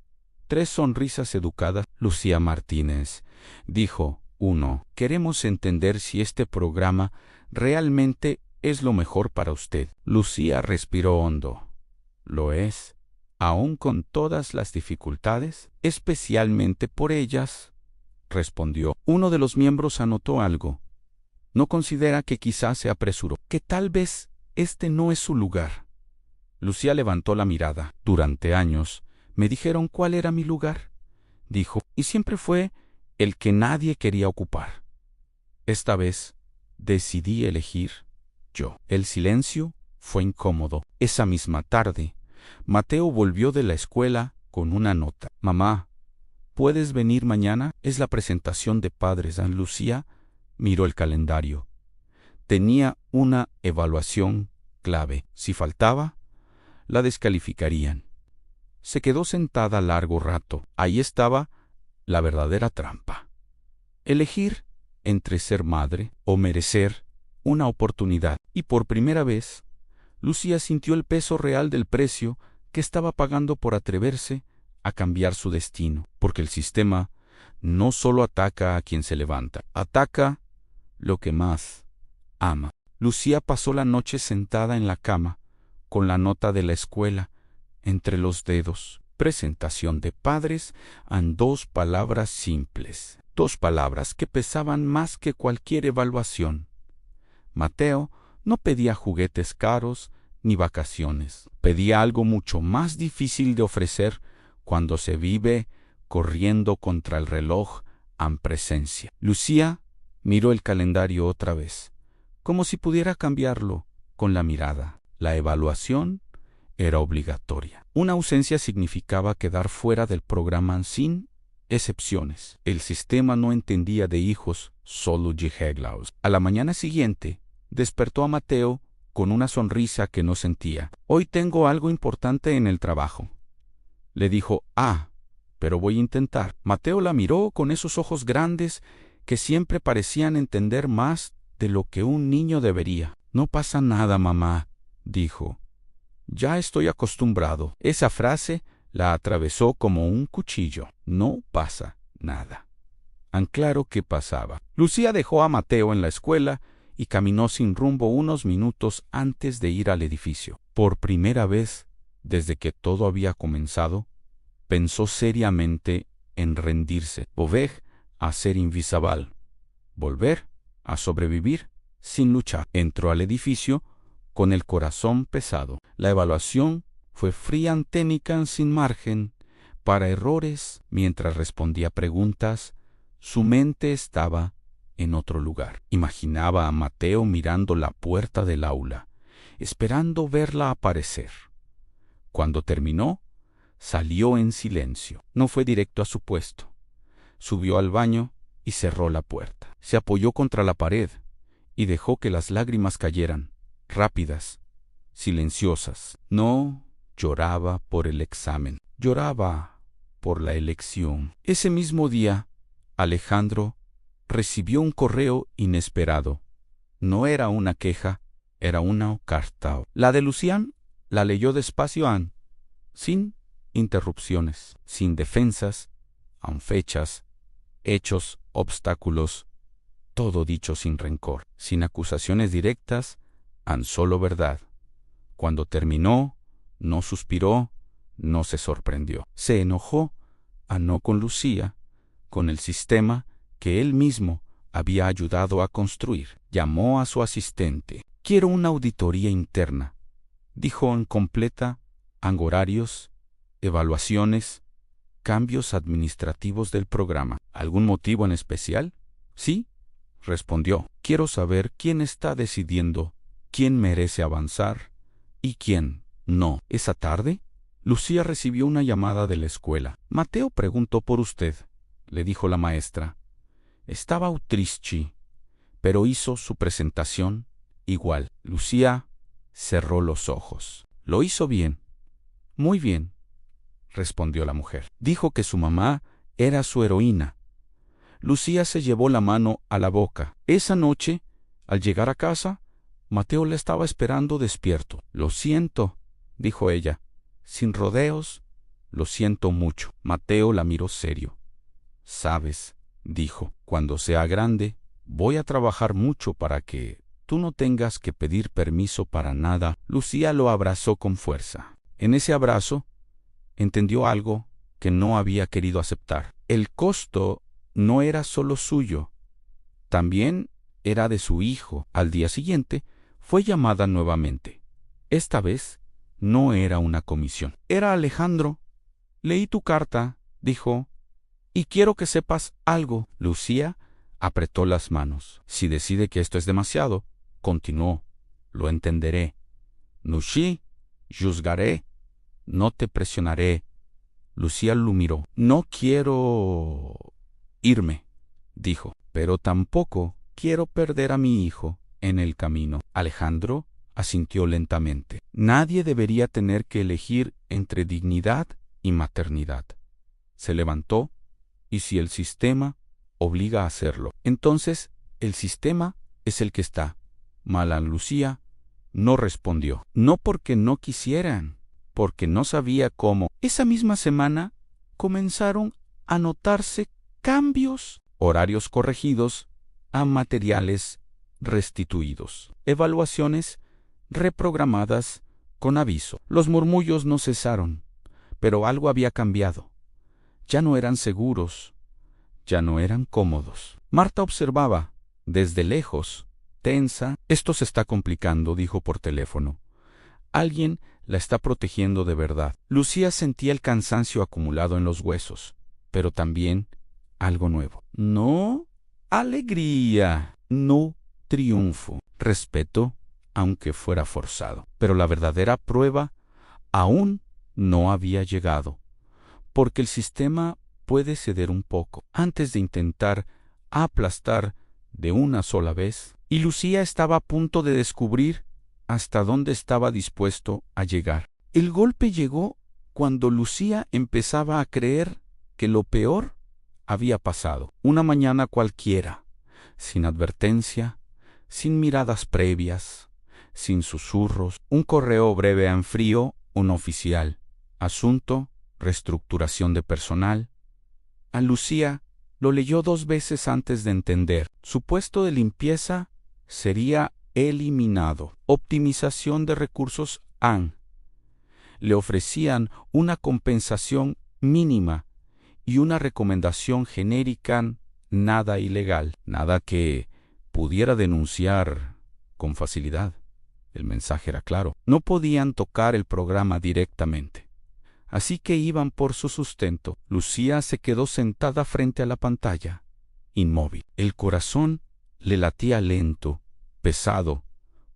3 sonrisas educadas. Lucía Martínez dijo, 1. Queremos entender si este programa realmente es lo mejor para usted. Lucía respiró hondo. Lo es. Aún con todas las dificultades, especialmente por ellas, respondió. Uno de los miembros anotó algo. ¿No considera que quizás se apresuró? Que tal vez este no es su lugar. Lucía levantó la mirada. Durante años me dijeron cuál era mi lugar, dijo, y siempre fue el que nadie quería ocupar. Esta vez decidí elegir yo. El silencio fue incómodo. Esa misma tarde, Mateo volvió de la escuela con una nota. Mamá, ¿puedes venir mañana? Es la presentación de padres. Lucía miró el calendario. Tenía una evaluación clave. Si faltaba, la descalificarían. Se quedó sentada largo rato. Ahí estaba la verdadera trampa. Elegir entre ser madre o merecer una oportunidad. Y por primera vez, Lucía sintió el peso real del precio que estaba pagando por atreverse a cambiar su destino, porque el sistema no solo ataca a quien se levanta, ataca lo que más ama. Lucía pasó la noche sentada en la cama, con la nota de la escuela entre los dedos. Presentación de padres en 2 palabras simples, 2 palabras que pesaban más que cualquier evaluación. Mateo no pedía juguetes caros ni vacaciones. Pedía algo mucho más difícil de ofrecer cuando se vive corriendo contra el reloj en presencia. Lucía miró el calendario otra vez, como si pudiera cambiarlo con la mirada. La evaluación era obligatoria. Una ausencia significaba quedar fuera del programa sin excepciones. El sistema no entendía de hijos, solo de reglas. A la mañana siguiente, despertó a Mateo con una sonrisa que no sentía. «Hoy tengo algo importante en el trabajo», le dijo. «Ah, pero voy a intentar». Mateo la miró con esos ojos grandes que siempre parecían entender más de lo que un niño debería. «No pasa nada, mamá», dijo. «Ya estoy acostumbrado». Esa frase la atravesó como un cuchillo. No pasa nada. Claro que pasaba. Lucía dejó a Mateo en la escuela y caminó sin rumbo unos minutos antes de ir al edificio. Por primera vez, desde que todo había comenzado, pensó seriamente en rendirse. Volver a ser invisible. Volver a sobrevivir sin luchar. Entró al edificio con el corazón pesado. La evaluación fue fría, técnica, sin margen para errores. Mientras respondía preguntas, su mente estaba en otro lugar. Imaginaba a Mateo mirando la puerta del aula, esperando verla aparecer. Cuando terminó, salió en silencio. No fue directo a su puesto. Subió al baño y cerró la puerta. Se apoyó contra la pared y dejó que las lágrimas cayeran, rápidas, silenciosas. No lloraba por el examen, lloraba por la elección. Ese mismo día, Alejandro recibió un correo inesperado. No era una queja, era una carta. La de Lucián la leyó despacio, sin interrupciones, sin defensas, fechas, hechos, obstáculos, todo dicho sin rencor, sin acusaciones directas, solo verdad. Cuando terminó, no suspiró, no se sorprendió. Se enojó, no con Lucía, con el sistema que él mismo había ayudado a construir. Llamó a su asistente. «Quiero una auditoría interna», dijo, en completa, horarios, evaluaciones, cambios administrativos del programa. «¿Algún motivo en especial?» «Sí», respondió. «Quiero saber quién está decidiendo, quién merece avanzar y quién no». Esa tarde, Lucía recibió una llamada de la escuela. «Mateo preguntó por usted», le dijo la maestra. Estaba triste, pero hizo su presentación igual. Lucía cerró los ojos. «Lo hizo bien, muy bien», respondió la mujer. Dijo que su mamá era su heroína. Lucía se llevó la mano a la boca. Esa noche, al llegar a casa, Mateo la estaba esperando despierto. «Lo siento», dijo ella, sin rodeos, «lo siento mucho». Mateo la miró serio. «Sabes», dijo, «cuando sea grande, voy a trabajar mucho para que tú no tengas que pedir permiso para nada». Lucía lo abrazó con fuerza. En ese abrazo, entendió algo que no había querido aceptar. El costo no era solo suyo, también era de su hijo. Al día siguiente, fue llamada nuevamente. Esta vez, no era una comisión. «Era Alejandro. Leí tu carta», dijo, «y quiero que sepas algo». Lucía apretó las manos. «Si decide que esto es demasiado», continuó, «lo entenderé. No juzgaré, no te presionaré». Lucía lo miró. «No quiero irme», dijo, «pero tampoco quiero perder a mi hijo en el camino». Alejandro asintió lentamente. Nadie debería tener que elegir entre dignidad y maternidad. Se levantó, y si el sistema obliga a hacerlo, entonces el sistema es el que está mal. Lucía no respondió. No porque no quisieran, porque no sabía cómo. Esa misma semana comenzaron a notarse cambios, horarios corregidos, a materiales restituidos, evaluaciones reprogramadas con aviso. Los murmullos no cesaron, pero algo había cambiado. Ya no eran seguros, ya no eran cómodos. Marta observaba, desde lejos, tensa. «Esto se está complicando», dijo por teléfono. «Alguien la está protegiendo de verdad». Lucía sentía el cansancio acumulado en los huesos, pero también algo nuevo. No alegría, no triunfo, respeto, aunque fuera forzado. Pero la verdadera prueba aún no había llegado, porque el sistema puede ceder un poco. Antes de intentar aplastar de una sola vez, y Lucía estaba a punto de descubrir hasta dónde estaba dispuesto a llegar. El golpe llegó cuando Lucía empezaba a creer que lo peor había pasado. Una mañana cualquiera, sin advertencia, sin miradas previas, sin susurros, un correo breve enfrió un oficial. Asunto, reestructuración de personal. A Lucía lo leyó 2 veces antes de entender. Su puesto de limpieza sería eliminado. Optimización de recursos AN. Le ofrecían una compensación mínima y una recomendación genérica, nada ilegal, nada que pudiera denunciar con facilidad. El mensaje era claro. No podían tocar el programa directamente. Así que iban por su sustento. Lucía se quedó sentada frente a la pantalla, inmóvil. El corazón le latía lento, pesado,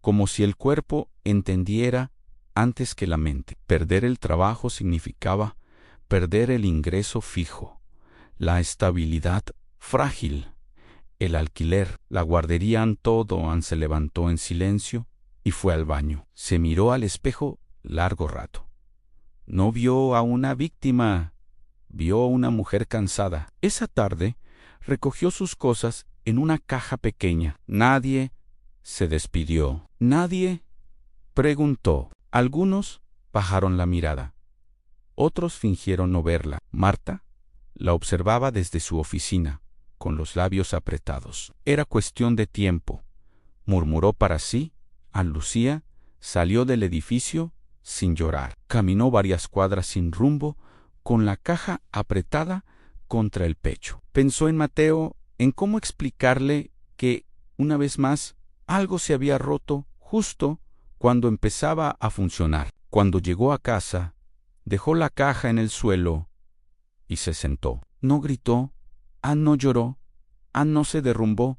como si el cuerpo entendiera antes que la mente. Perder el trabajo significaba perder el ingreso fijo, la estabilidad frágil, el alquiler, la guardería. Todo se levantó en silencio y fue al baño. Se miró al espejo largo rato. No vio a una víctima, vio a una mujer cansada. Esa tarde recogió sus cosas en una caja pequeña. Nadie se despidió. Nadie preguntó. Algunos bajaron la mirada. Otros fingieron no verla. Marta la observaba desde su oficina, con los labios apretados. Era cuestión de tiempo, murmuró para sí. A Lucía salió del edificio sin llorar. Caminó varias cuadras sin rumbo, con la caja apretada contra el pecho. Pensó en Mateo, en cómo explicarle que, una vez más, algo se había roto justo cuando empezaba a funcionar. Cuando llegó a casa, dejó la caja en el suelo y se sentó. No gritó, no lloró, no se derrumbó,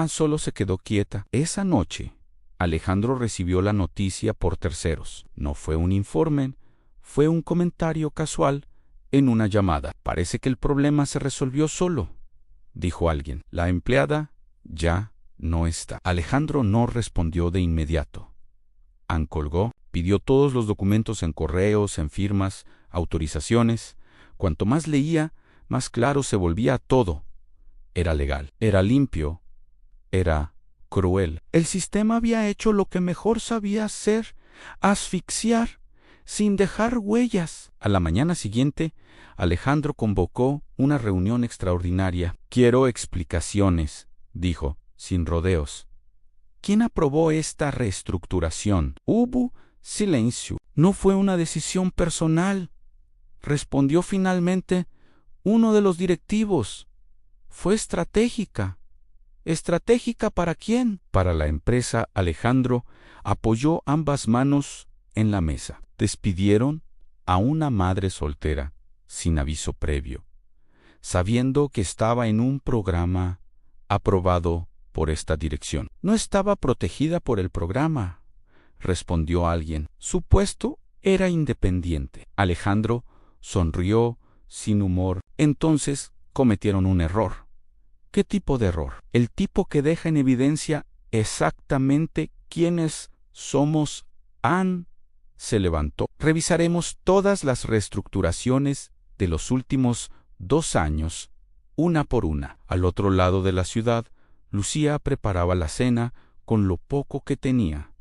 solo se quedó quieta. Esa noche, Alejandro recibió la noticia por terceros. No fue un informe, fue un comentario casual en una llamada. Parece que el problema se resolvió solo, dijo alguien. La empleada ya no está. Alejandro no respondió de inmediato. Colgó, pidió todos los documentos en correos, en firmas, autorizaciones. Cuanto más leía, más claro se volvía todo. Era legal, era limpio, era cruel. El sistema había hecho lo que mejor sabía hacer: asfixiar, sin dejar huellas. A la mañana siguiente, Alejandro convocó una reunión extraordinaria. Quiero explicaciones, dijo, sin rodeos. ¿Quién aprobó esta reestructuración? Hubo silencio. No fue una decisión personal, respondió finalmente uno de los directivos. Fue estratégica. ¿Estratégica para quién? Para la empresa. Alejandro apoyó ambas manos en la mesa. Despidieron a una madre soltera, sin aviso previo, sabiendo que estaba en un programa aprobado por esta dirección. No estaba protegida por el programa, respondió alguien. Su puesto era independiente. Alejandro sonrió sin humor. Entonces cometieron un error. ¿Qué tipo de error? El tipo que deja en evidencia exactamente quiénes somos. Ann se levantó. Revisaremos todas las reestructuraciones de los últimos 2 años, una por una. Al otro lado de la ciudad, Lucía preparaba la cena con lo poco que tenía.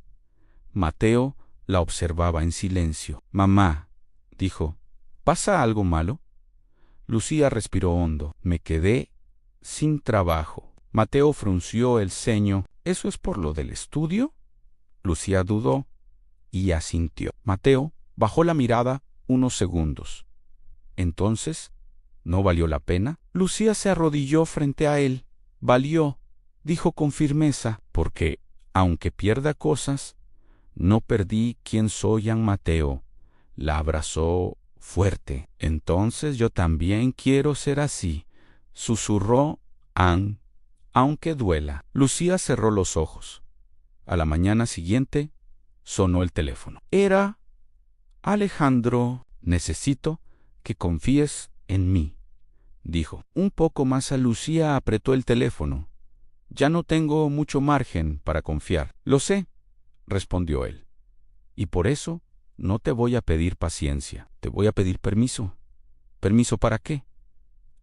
Mateo la observaba en silencio. Mamá, dijo, ¿pasa algo malo? Lucía respiró hondo. Me quedé sin trabajo. Mateo frunció el ceño. ¿Eso es por lo del estudio? Lucía dudó y asintió. Mateo bajó la mirada unos segundos. Entonces, ¿no valió la pena? Lucía se arrodilló frente a él. Valió, dijo con firmeza, porque, aunque pierda cosas, no perdí quién soy. Mateo la abrazó fuerte. Entonces yo también quiero ser así, susurró Ann, aunque duela. Lucía cerró los ojos. A la mañana siguiente sonó el teléfono. Era Alejandro. Necesito que confíes en mí, dijo. Un poco más. Lucía apretó el teléfono. Ya no tengo mucho margen para confiar. Lo sé, respondió él. Y por eso no te voy a pedir paciencia, te voy a pedir permiso. ¿Permiso para qué?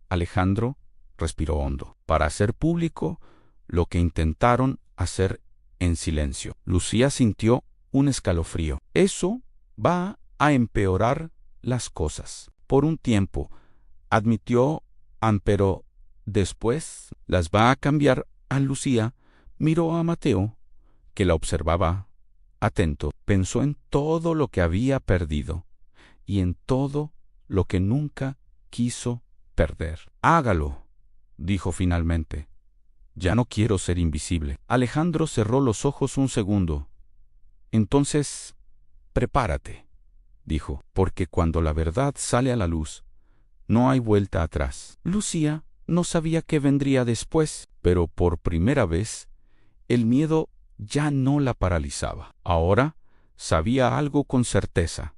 Alejandro respiró hondo. Para hacer público lo que intentaron hacer en silencio. Lucía sintió un escalofrío. Eso va a empeorar las cosas. Por un tiempo, admitió Ann, pero después las va a cambiar. A Lucía miró a Mateo, que la observaba atento. Pensó en todo lo que había perdido y en todo lo que nunca quiso perder. Hágalo, dijo finalmente. Ya no quiero ser invisible. Alejandro cerró los ojos un segundo. Entonces, prepárate, dijo, porque cuando la verdad sale a la luz, no hay vuelta atrás. Lucía no sabía qué vendría después, pero por primera vez, el miedo ya no la paralizaba. Ahora sabía algo con certeza.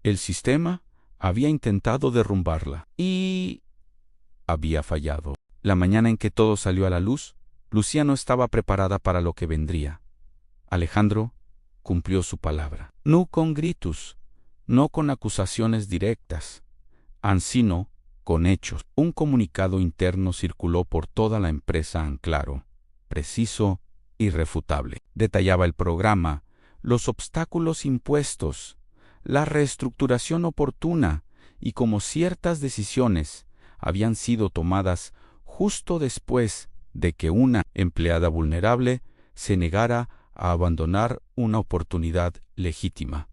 El sistema había intentado derrumbarla y había fallado. La mañana en que todo salió a la luz, Lucía no estaba preparada para lo que vendría. Alejandro cumplió su palabra. No con gritos, no con acusaciones directas, ansino con hechos. Un comunicado interno circuló por toda la empresa en claro, preciso, irrefutable. Detallaba el programa, los obstáculos impuestos, la reestructuración oportuna y cómo ciertas decisiones habían sido tomadas justo después de que una empleada vulnerable se negara a abandonar una oportunidad legítima.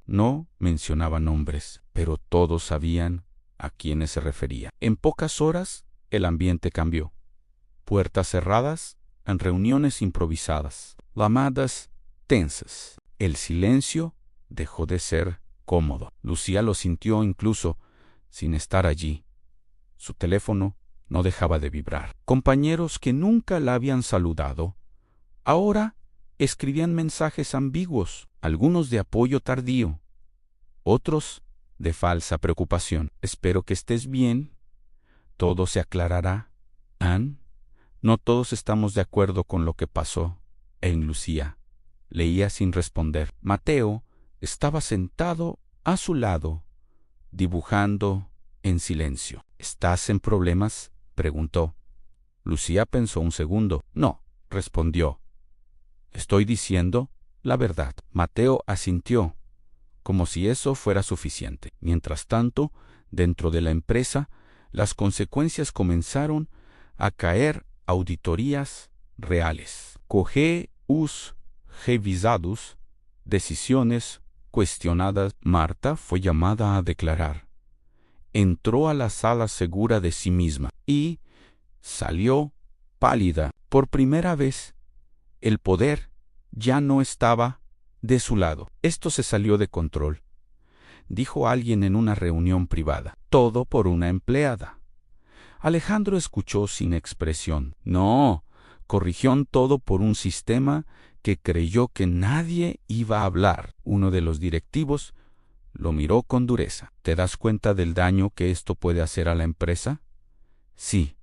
No mencionaba nombres, pero todos sabían a quiénes se refería. En pocas horas, el ambiente cambió. Puertas cerradas en reuniones improvisadas, llamadas tensas. El silencio dejó de ser cómodo. Lucía lo sintió incluso sin estar allí. Su teléfono no dejaba de vibrar. Compañeros que nunca la habían saludado, ahora escribían mensajes ambiguos, algunos de apoyo tardío, otros de falsa preocupación. Espero que estés bien. Todo se aclarará. Ann, no todos estamos de acuerdo con lo que pasó. En Lucía leía sin responder. Mateo estaba sentado a su lado, dibujando en silencio. ¿Estás en problemas?, preguntó. Lucía pensó un segundo. No, respondió. Estoy diciendo la verdad. Mateo asintió, como si eso fuera suficiente. Mientras tanto, dentro de la empresa, las consecuencias comenzaron a caer. Auditorías reales, cogeus revisados, decisiones cuestionadas. Marta fue llamada a declarar. Entró a la sala segura de sí misma y salió pálida. Por primera vez, el poder ya no estaba de su lado. Esto se salió de control, dijo alguien en una reunión privada. Todo por una empleada. Alejandro escuchó sin expresión. No, corrigió todo por un sistema que creyó que nadie iba a hablar. Uno de los directivos lo miró con dureza. ¿Te das cuenta del daño que esto puede hacer a la empresa? Sí,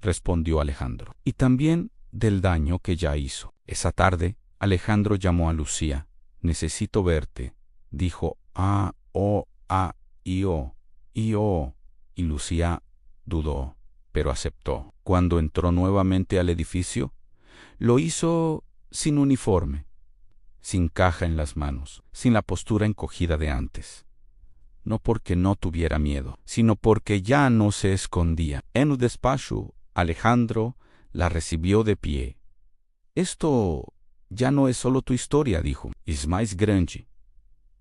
respondió Alejandro. Y también del daño que ya hizo. Esa tarde, Alejandro llamó a Lucía. Necesito verte, dijo A-O-A-I-O. Y Lucía dudó, pero aceptó. Cuando entró nuevamente al edificio, lo hizo sin uniforme, sin caja en las manos, sin la postura encogida de antes. No porque no tuviera miedo, sino porque ya no se escondía. En el despacho, Alejandro la recibió de pie. Esto ya no es solo tu historia, dijo. Es más grande.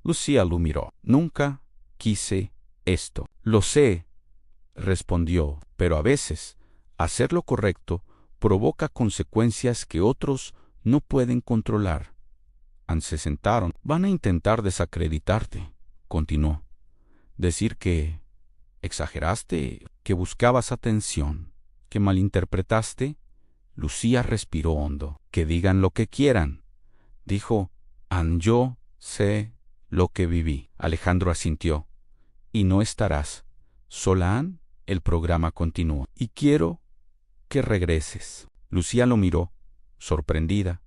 Lucía lo miró. Nunca quise esto. Lo sé, respondió, pero a veces hacer lo correcto provoca consecuencias que otros no pueden controlar. Se sentaron. Van a intentar desacreditarte, continuó. Decir que exageraste, que buscabas atención, que malinterpretaste. Lucía respiró hondo. Que digan lo que quieran, dijo. Yo sé lo que viví. Alejandro asintió. Y no estarás sola, Ann. El programa continuó. Y quiero que regreses. Lucía lo miró, sorprendida.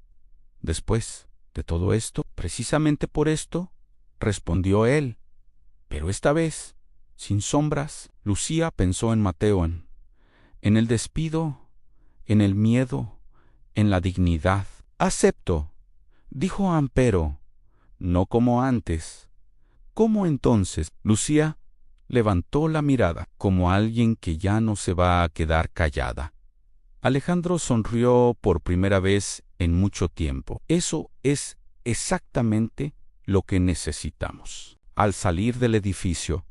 Después de todo esto, precisamente por esto, respondió él. Pero esta vez, sin sombras, Lucía pensó en Mateo, en el despido, en el miedo, en la dignidad. Acepto, dijo Ampero, no como antes. ¿Cómo entonces? Lucía levantó la mirada, como alguien que ya no se va a quedar callada. Alejandro sonrió por primera vez en mucho tiempo. Eso es exactamente lo que necesitamos. Al salir del edificio,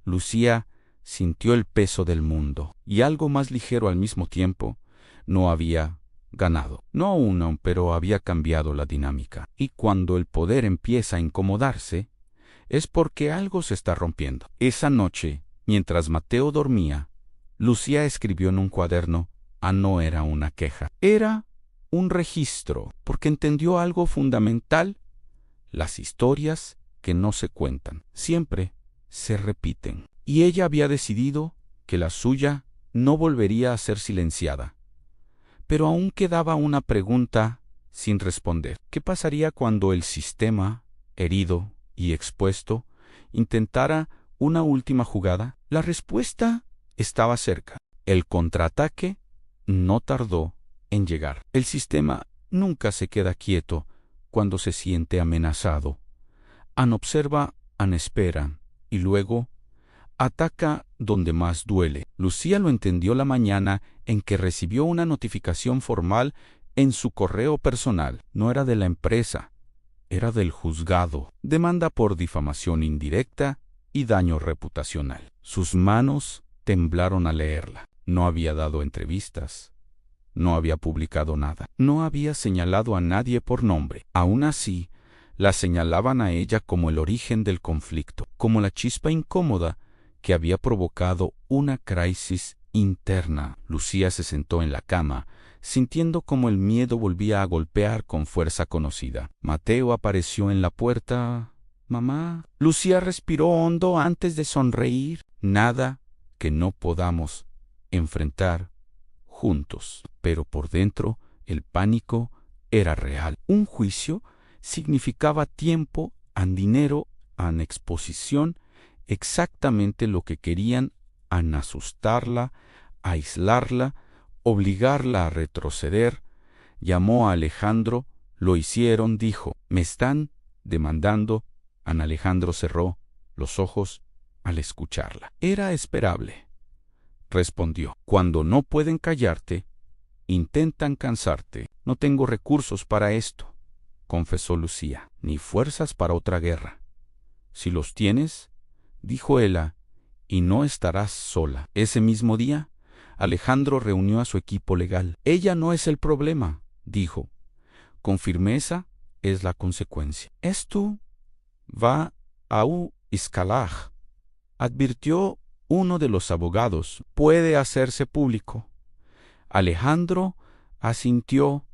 Lucía sintió el peso del mundo, y algo más ligero al mismo tiempo. No había ganado. No aún, pero había cambiado la dinámica. Y cuando el poder empieza a incomodarse, es porque algo se está rompiendo. Esa noche, mientras Mateo dormía, Lucía escribió en un cuaderno: no era una queja, era un registro, porque entendió algo fundamental. Las historias que no se cuentan siempre se repiten, y ella había decidido que la suya no volvería a ser silenciada. Pero aún quedaba una pregunta sin responder. ¿Qué pasaría cuando el sistema, herido y expuesto, intentara una última jugada? La respuesta estaba cerca. El contraataque no tardó en llegar. El sistema nunca se queda quieto cuando se siente amenazado. Observa, espera, y luego ataca donde más duele. Lucía lo entendió la mañana en que recibió una notificación formal en su correo personal. No era de la empresa, era del juzgado. Demanda por difamación indirecta y daño reputacional. Sus manos temblaron al leerla. No había dado entrevistas, no había publicado nada, no había señalado a nadie por nombre. Aún así, la señalaban a ella como el origen del conflicto, como la chispa incómoda que había provocado una crisis interna. Lucía se sentó en la cama, sintiendo como el miedo volvía a golpear con fuerza conocida. Mateo apareció en la puerta. «Mamá». Lucía respiró hondo antes de sonreír. Nada que no podamos enfrentar juntos. Pero por dentro el pánico era real. Un juicio significaba tiempo, dinero, exposición, exactamente lo que querían: asustarla, aislarla, obligarla a retroceder. Llamó a Alejandro. Lo hicieron, dijo. «Me están demandando». Alejandro cerró los ojos al escucharla. «Era esperable», respondió. «Cuando no pueden callarte, intentan cansarte». «No tengo recursos para esto», confesó Lucía, «ni fuerzas para otra guerra». «Si los tienes», dijo ella, «y no estarás sola». Ese mismo día, Alejandro reunió a su equipo legal. «Ella no es el problema», dijo. «Con firmeza es la consecuencia». «Esto va a escalar», advirtió uno de los abogados. «Puede hacerse público». Alejandro asintió.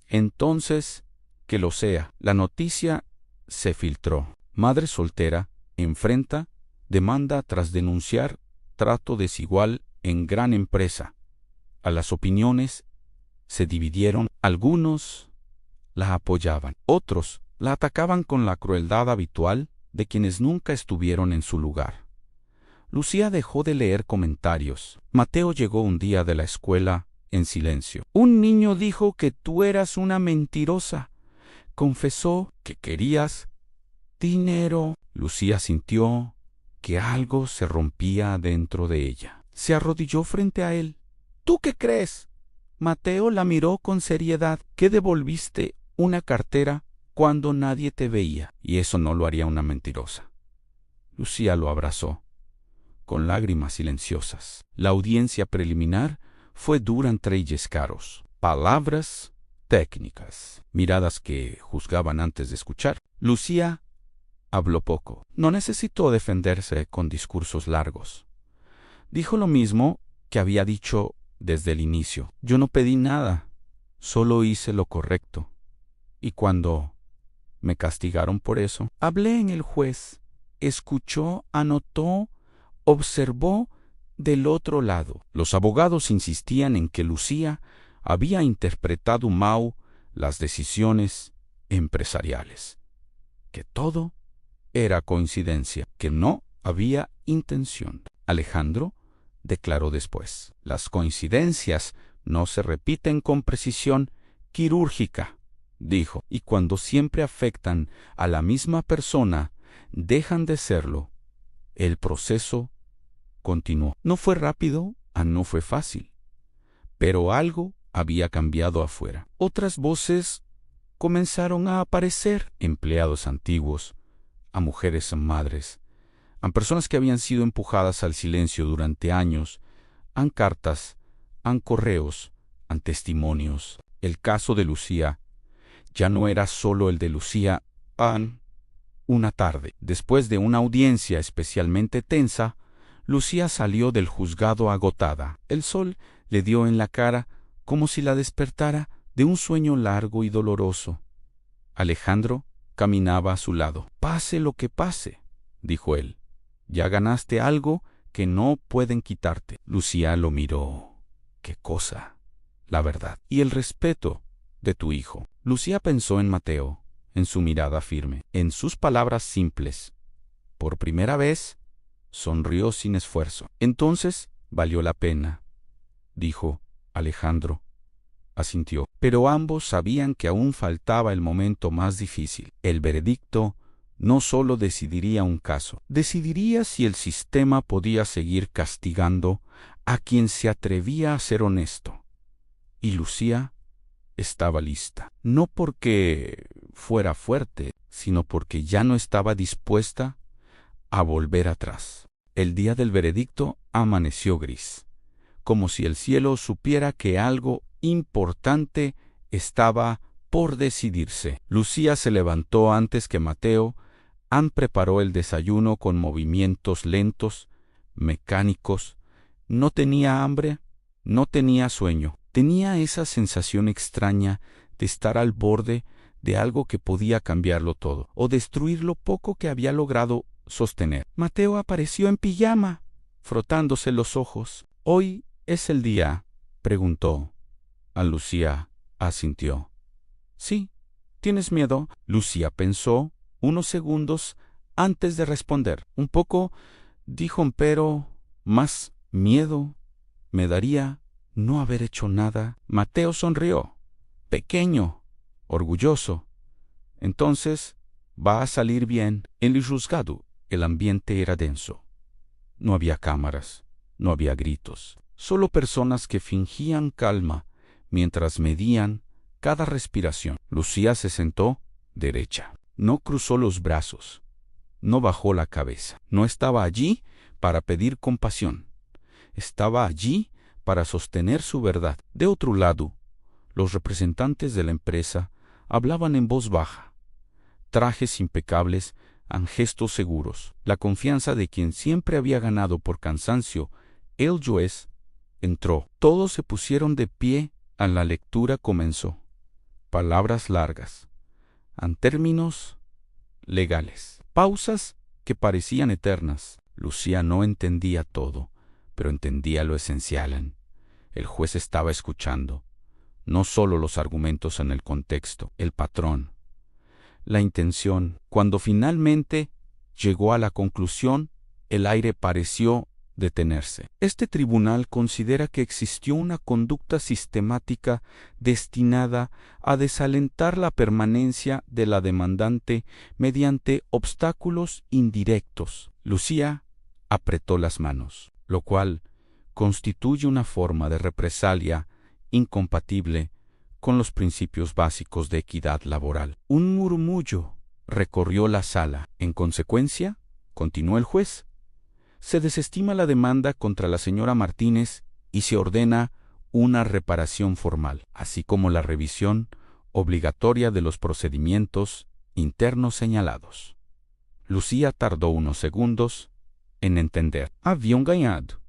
«Entonces, que lo sea». La noticia se filtró. Madre soltera enfrenta demanda tras denunciar trato desigual en gran empresa. A las opiniones se dividieron. Algunos la apoyaban, otros la atacaban con la crueldad habitual de quienes nunca estuvieron en su lugar. Lucía dejó de leer comentarios. Mateo llegó un día de la escuela en silencio. «Un niño dijo que tú eras una mentirosa. Confesó que querías dinero». Lucía sintió que algo se rompía dentro de ella. Se arrodilló frente a él. «¿Tú qué crees?» Mateo la miró con seriedad. «¿Que devolviste una cartera cuando nadie te veía?» «Y eso no lo haría una mentirosa». Lucía lo abrazó, con lágrimas silenciosas. La audiencia preliminar fue dura entre Illescaros. Palabras técnicas, miradas que juzgaban antes de escuchar. Lucía habló poco. No necesitó defenderse con discursos largos. Dijo lo mismo que había dicho desde el inicio. «Yo no pedí nada, solo hice lo correcto. Y cuando me castigaron por eso, hablé en el juez, escuchó, anotó, observó del otro lado». Los abogados insistían en que Lucía había interpretado mal las decisiones empresariales, que todo era coincidencia, que no había intención. Alejandro declaró después: las coincidencias no se repiten con precisión quirúrgica, dijo, y cuando siempre afectan a la misma persona, dejan de serlo. El proceso continuó. No fue rápido, no fue fácil, pero algo había cambiado afuera. Otras voces comenzaron a aparecer: empleados antiguos, a mujeres madres, a personas que habían sido empujadas al silencio durante años, a cartas, a correos, a testimonios. El caso de Lucía ya no era solo el de Lucía. Una tarde, después de una audiencia especialmente tensa, Lucía salió del juzgado agotada. El sol le dio en la cara como si la despertara de un sueño largo y doloroso. Alejandro caminaba a su lado. «Pase lo que pase», dijo él, «ya ganaste algo que no pueden quitarte». Lucía lo miró. «¿Qué cosa?» «La verdad y el respeto de tu hijo». Lucía pensó en Mateo, en su mirada firme, en sus palabras simples. Por primera vez, sonrió sin esfuerzo. «Entonces valió la pena», dijo Alejandro. Asintió. Pero ambos sabían que aún faltaba el momento más difícil. El veredicto no solo decidiría un caso, decidiría si el sistema podía seguir castigando a quien se atrevía a ser honesto. Y Lucía estaba lista, no porque fuera fuerte, sino porque ya no estaba dispuesta a volver atrás. El día del veredicto amaneció gris, como si el cielo supiera que algo importante estaba por decidirse. Lucía se levantó antes que Mateo. Preparó el desayuno con movimientos lentos, mecánicos. No tenía hambre, no tenía sueño. Tenía esa sensación extraña de estar al borde de algo que podía cambiarlo todo, o destruir lo poco que había logrado sostener. Mateo apareció en pijama, frotándose los ojos. «¿Hoy es el día?», preguntó. A Lucía asintió. «Sí. ¿Tienes miedo?». Lucía pensó unos segundos antes de responder. «Un poco», dijo, «pero más miedo me daría no haber hecho nada». Mateo sonrió, pequeño, orgulloso. «Entonces va a salir bien». En el juzgado el ambiente era denso. No había cámaras, no había gritos, solo personas que fingían calma mientras medían cada respiración. Lucía se sentó derecha. No cruzó los brazos, no bajó la cabeza. No estaba allí para pedir compasión. Estaba allí para sostener su verdad. De otro lado, los representantes de la empresa hablaban en voz baja. Trajes impecables, gestos seguros. La confianza de quien siempre había ganado por cansancio. El juez entró. Todos se pusieron de pie. La lectura comenzó. Palabras largas, en términos legales. Pausas que parecían eternas. Lucía no entendía todo, pero entendía lo esencial. El juez estaba escuchando, no solo los argumentos en el contexto, el patrón, la intención. Cuando finalmente llegó a la conclusión, el aire pareció detenerse. Este tribunal considera que existió una conducta sistemática destinada a desalentar la permanencia de la demandante mediante obstáculos indirectos. Lucía apretó las manos, lo cual constituye una forma de represalia incompatible con los principios básicos de equidad laboral. Un murmullo recorrió la sala. En consecuencia, continuó el juez, se desestima la demanda contra la señora Martínez y se ordena una reparación formal, así como la revisión obligatoria de los procedimientos internos señalados. Lucía tardó unos segundos en entender. Haviam ganhado.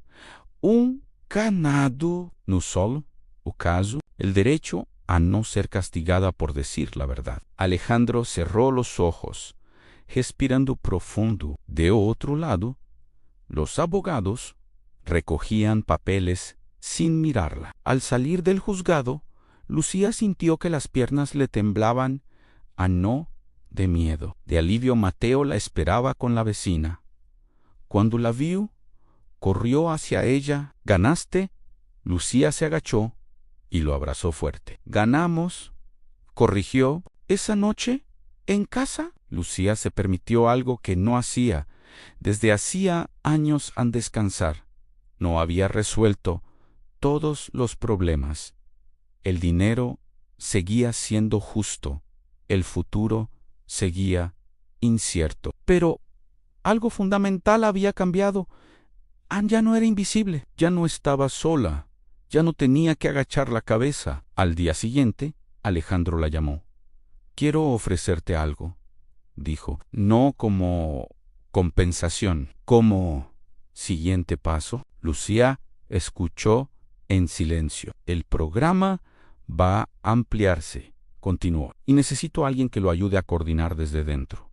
Ganado no solo o caso, el derecho a no ser castigada por decir la verdad. Alejandro cerró los ojos, respirando profundo. De otro lado, los abogados recogían papeles sin mirarla. Al salir del juzgado, Lucía sintió que las piernas le temblaban, no de miedo. De alivio, Mateo la esperaba con la vecina. Cuando la vio, corrió hacia ella. ¿Ganaste? Lucía se agachó y lo abrazó fuerte. ¿Ganamos?, corrigió. ¿Esa noche? ¿En casa? Lucía se permitió algo que no hacía desde hacía años al descansar. No había resuelto todos los problemas. El dinero seguía siendo justo. El futuro seguía incierto. Pero algo fundamental había cambiado. Anne ya no era invisible, ya no estaba sola, ya no tenía que agachar la cabeza. Al día siguiente, Alejandro la llamó. «Quiero ofrecerte algo», dijo, «no como compensación, como siguiente paso». Lucía escuchó en silencio. «El programa va a ampliarse», continuó, «y necesito a alguien que lo ayude a coordinar desde dentro.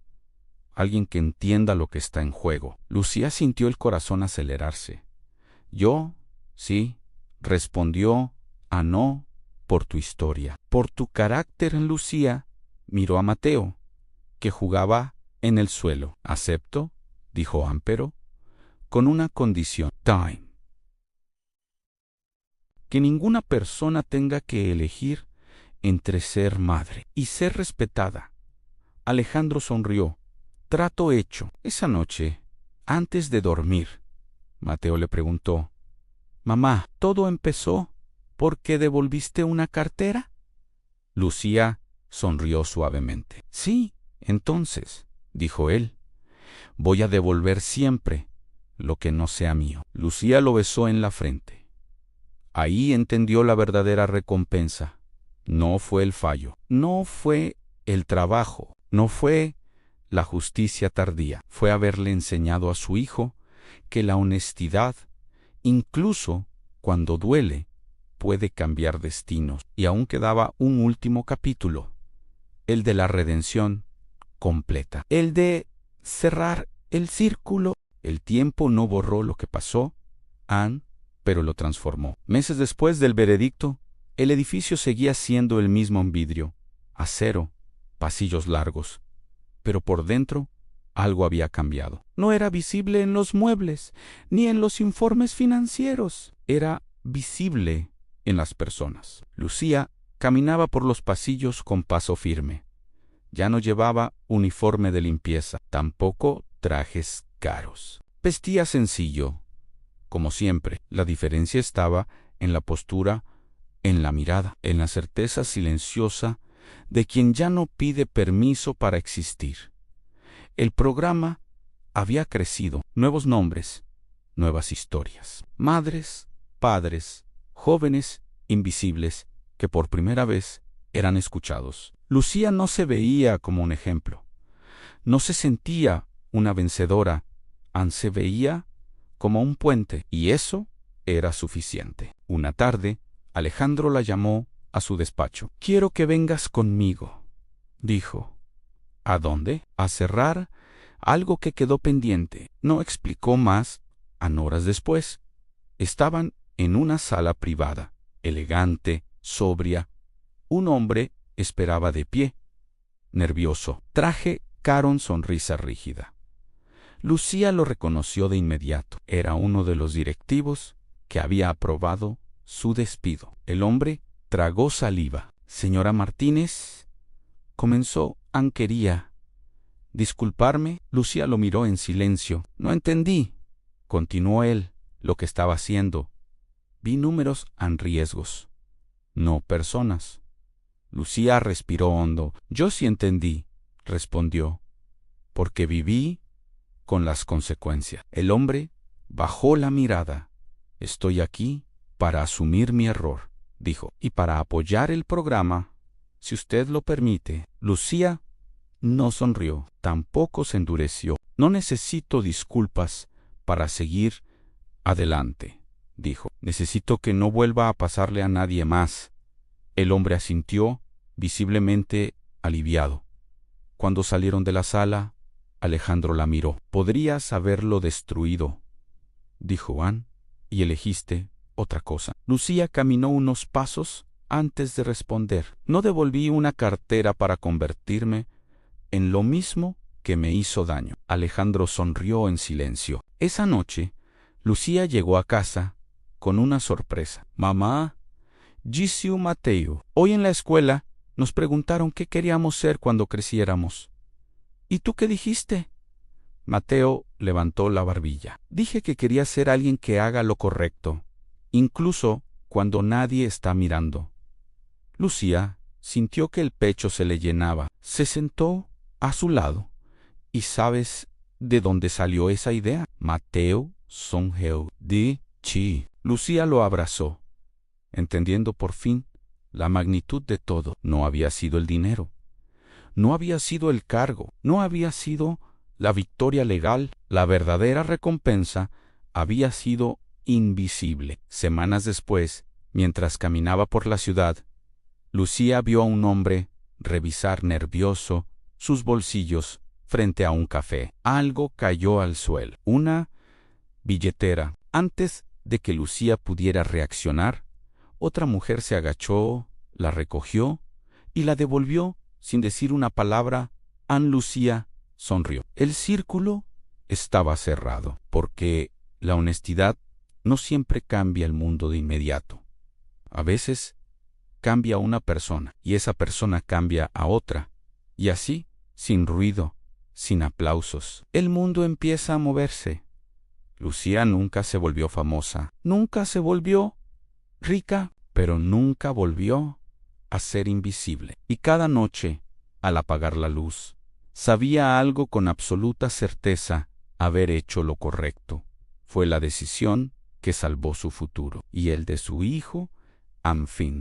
Alguien que entienda lo que está en juego». Lucía sintió el corazón acelerarse. «Yo, sí», respondió, «no por tu historia, por tu carácter». Lucía miró a Mateo, que jugaba en el suelo. «Acepto», dijo Ampero, «con una condición. Time. Que ninguna persona tenga que elegir entre ser madre y ser respetada». Alejandro sonrió. «Trato hecho». Esa noche, antes de dormir, Mateo le preguntó, «Mamá, ¿todo empezó porque devolviste una cartera?» Lucía sonrió suavemente. «Sí, entonces», dijo él, «voy a devolver siempre lo que no sea mío». Lucía lo besó en la frente. Ahí entendió la verdadera recompensa. No fue el fallo, no fue el trabajo, no fue la justicia tardía. Fue haberle enseñado a su hijo que la honestidad, incluso cuando duele, puede cambiar destinos. Y aún quedaba un último capítulo, el de la redención completa, el de cerrar el círculo. El tiempo no borró lo que pasó, Anne, pero lo transformó. Meses después del veredicto, el edificio seguía siendo el mismo en vidrio, acero, pasillos largos, pero por dentro algo había cambiado. No era visible en los muebles, ni en los informes financieros. Era visible en las personas. Lucía caminaba por los pasillos con paso firme. Ya no llevaba uniforme de limpieza, tampoco trajes caros. Vestía sencillo, como siempre. La diferencia estaba en la postura, en la mirada, en la certeza silenciosa de quien ya no pide permiso para existir. El programa había crecido, nuevos nombres, nuevas historias. Madres, padres, jóvenes invisibles que por primera vez eran escuchados. Lucía no se veía como un ejemplo. No se sentía una vencedora. Anne se veía como un puente, y eso era suficiente. Una tarde, Alejandro la llamó a su despacho. «Quiero que vengas conmigo», dijo. «¿A dónde?» «A cerrar algo que quedó pendiente». No explicó más. Horas después, estaban en una sala privada, elegante, sobria. Un hombre esperaba de pie, nervioso, traje caro, sonrisa rígida. Lucía lo reconoció de inmediato. Era uno de los directivos que había aprobado su despido. El hombre tragó saliva. «Señora Martínez», comenzó. «Anne quería disculparme». Lucía lo miró en silencio. «No entendí», continuó él, «lo que estaba haciendo. Vi números en riesgos, no personas». Lucía respiró hondo. «Yo sí entendí», respondió, «porque viví con las consecuencias». El hombre bajó la mirada. «Estoy aquí para asumir mi error», dijo, «y para apoyar el programa, si usted lo permite». Lucía no sonrió, tampoco se endureció. «No necesito disculpas para seguir adelante», dijo. «Necesito que no vuelva a pasarle a nadie más». El hombre asintió, visiblemente aliviado. Cuando salieron de la sala, Alejandro la miró. «Podrías haberlo destruido», dijo Anne, «y elegiste otra cosa. Lucía caminó unos pasos antes de responder. No devolví una cartera para convertirme en lo mismo que me hizo daño. Alejandro sonrió en silencio. Esa noche, Lucía llegó a casa con una sorpresa. Mamá, Gisiu Mateo, hoy en la escuela nos preguntaron qué queríamos ser cuando creciéramos. ¿Y tú qué dijiste? Mateo levantó la barbilla. Dije que quería ser alguien que haga lo correcto, incluso cuando nadie está mirando. Lucía sintió que el pecho se le llenaba. Se sentó a su lado. ¿Y sabes de dónde salió esa idea? Mateo sonrió. Di chi. Lucía lo abrazó, entendiendo por fin la magnitud de todo. No había sido el dinero, no había sido el cargo, no había sido la victoria legal. La verdadera recompensa había sido invisible. Semanas después, mientras caminaba por la ciudad, Lucía vio a un hombre revisar nervioso sus bolsillos frente a un café. Algo cayó al suelo. Una billetera. Antes de que Lucía pudiera reaccionar, otra mujer se agachó, la recogió y la devolvió sin decir una palabra. Lucía sonrió. El círculo estaba cerrado, porque la honestidad no siempre cambia el mundo de inmediato. A veces cambia a una persona, y esa persona cambia a otra, y así, sin ruido, sin aplausos, el mundo empieza a moverse. Lucía nunca se volvió famosa, nunca se volvió rica, pero nunca volvió a ser invisible. Y cada noche, al apagar la luz, sabía algo con absoluta certeza: haber hecho lo correcto. Fue la decisión que salvó su futuro y el de su hijo, Anfín.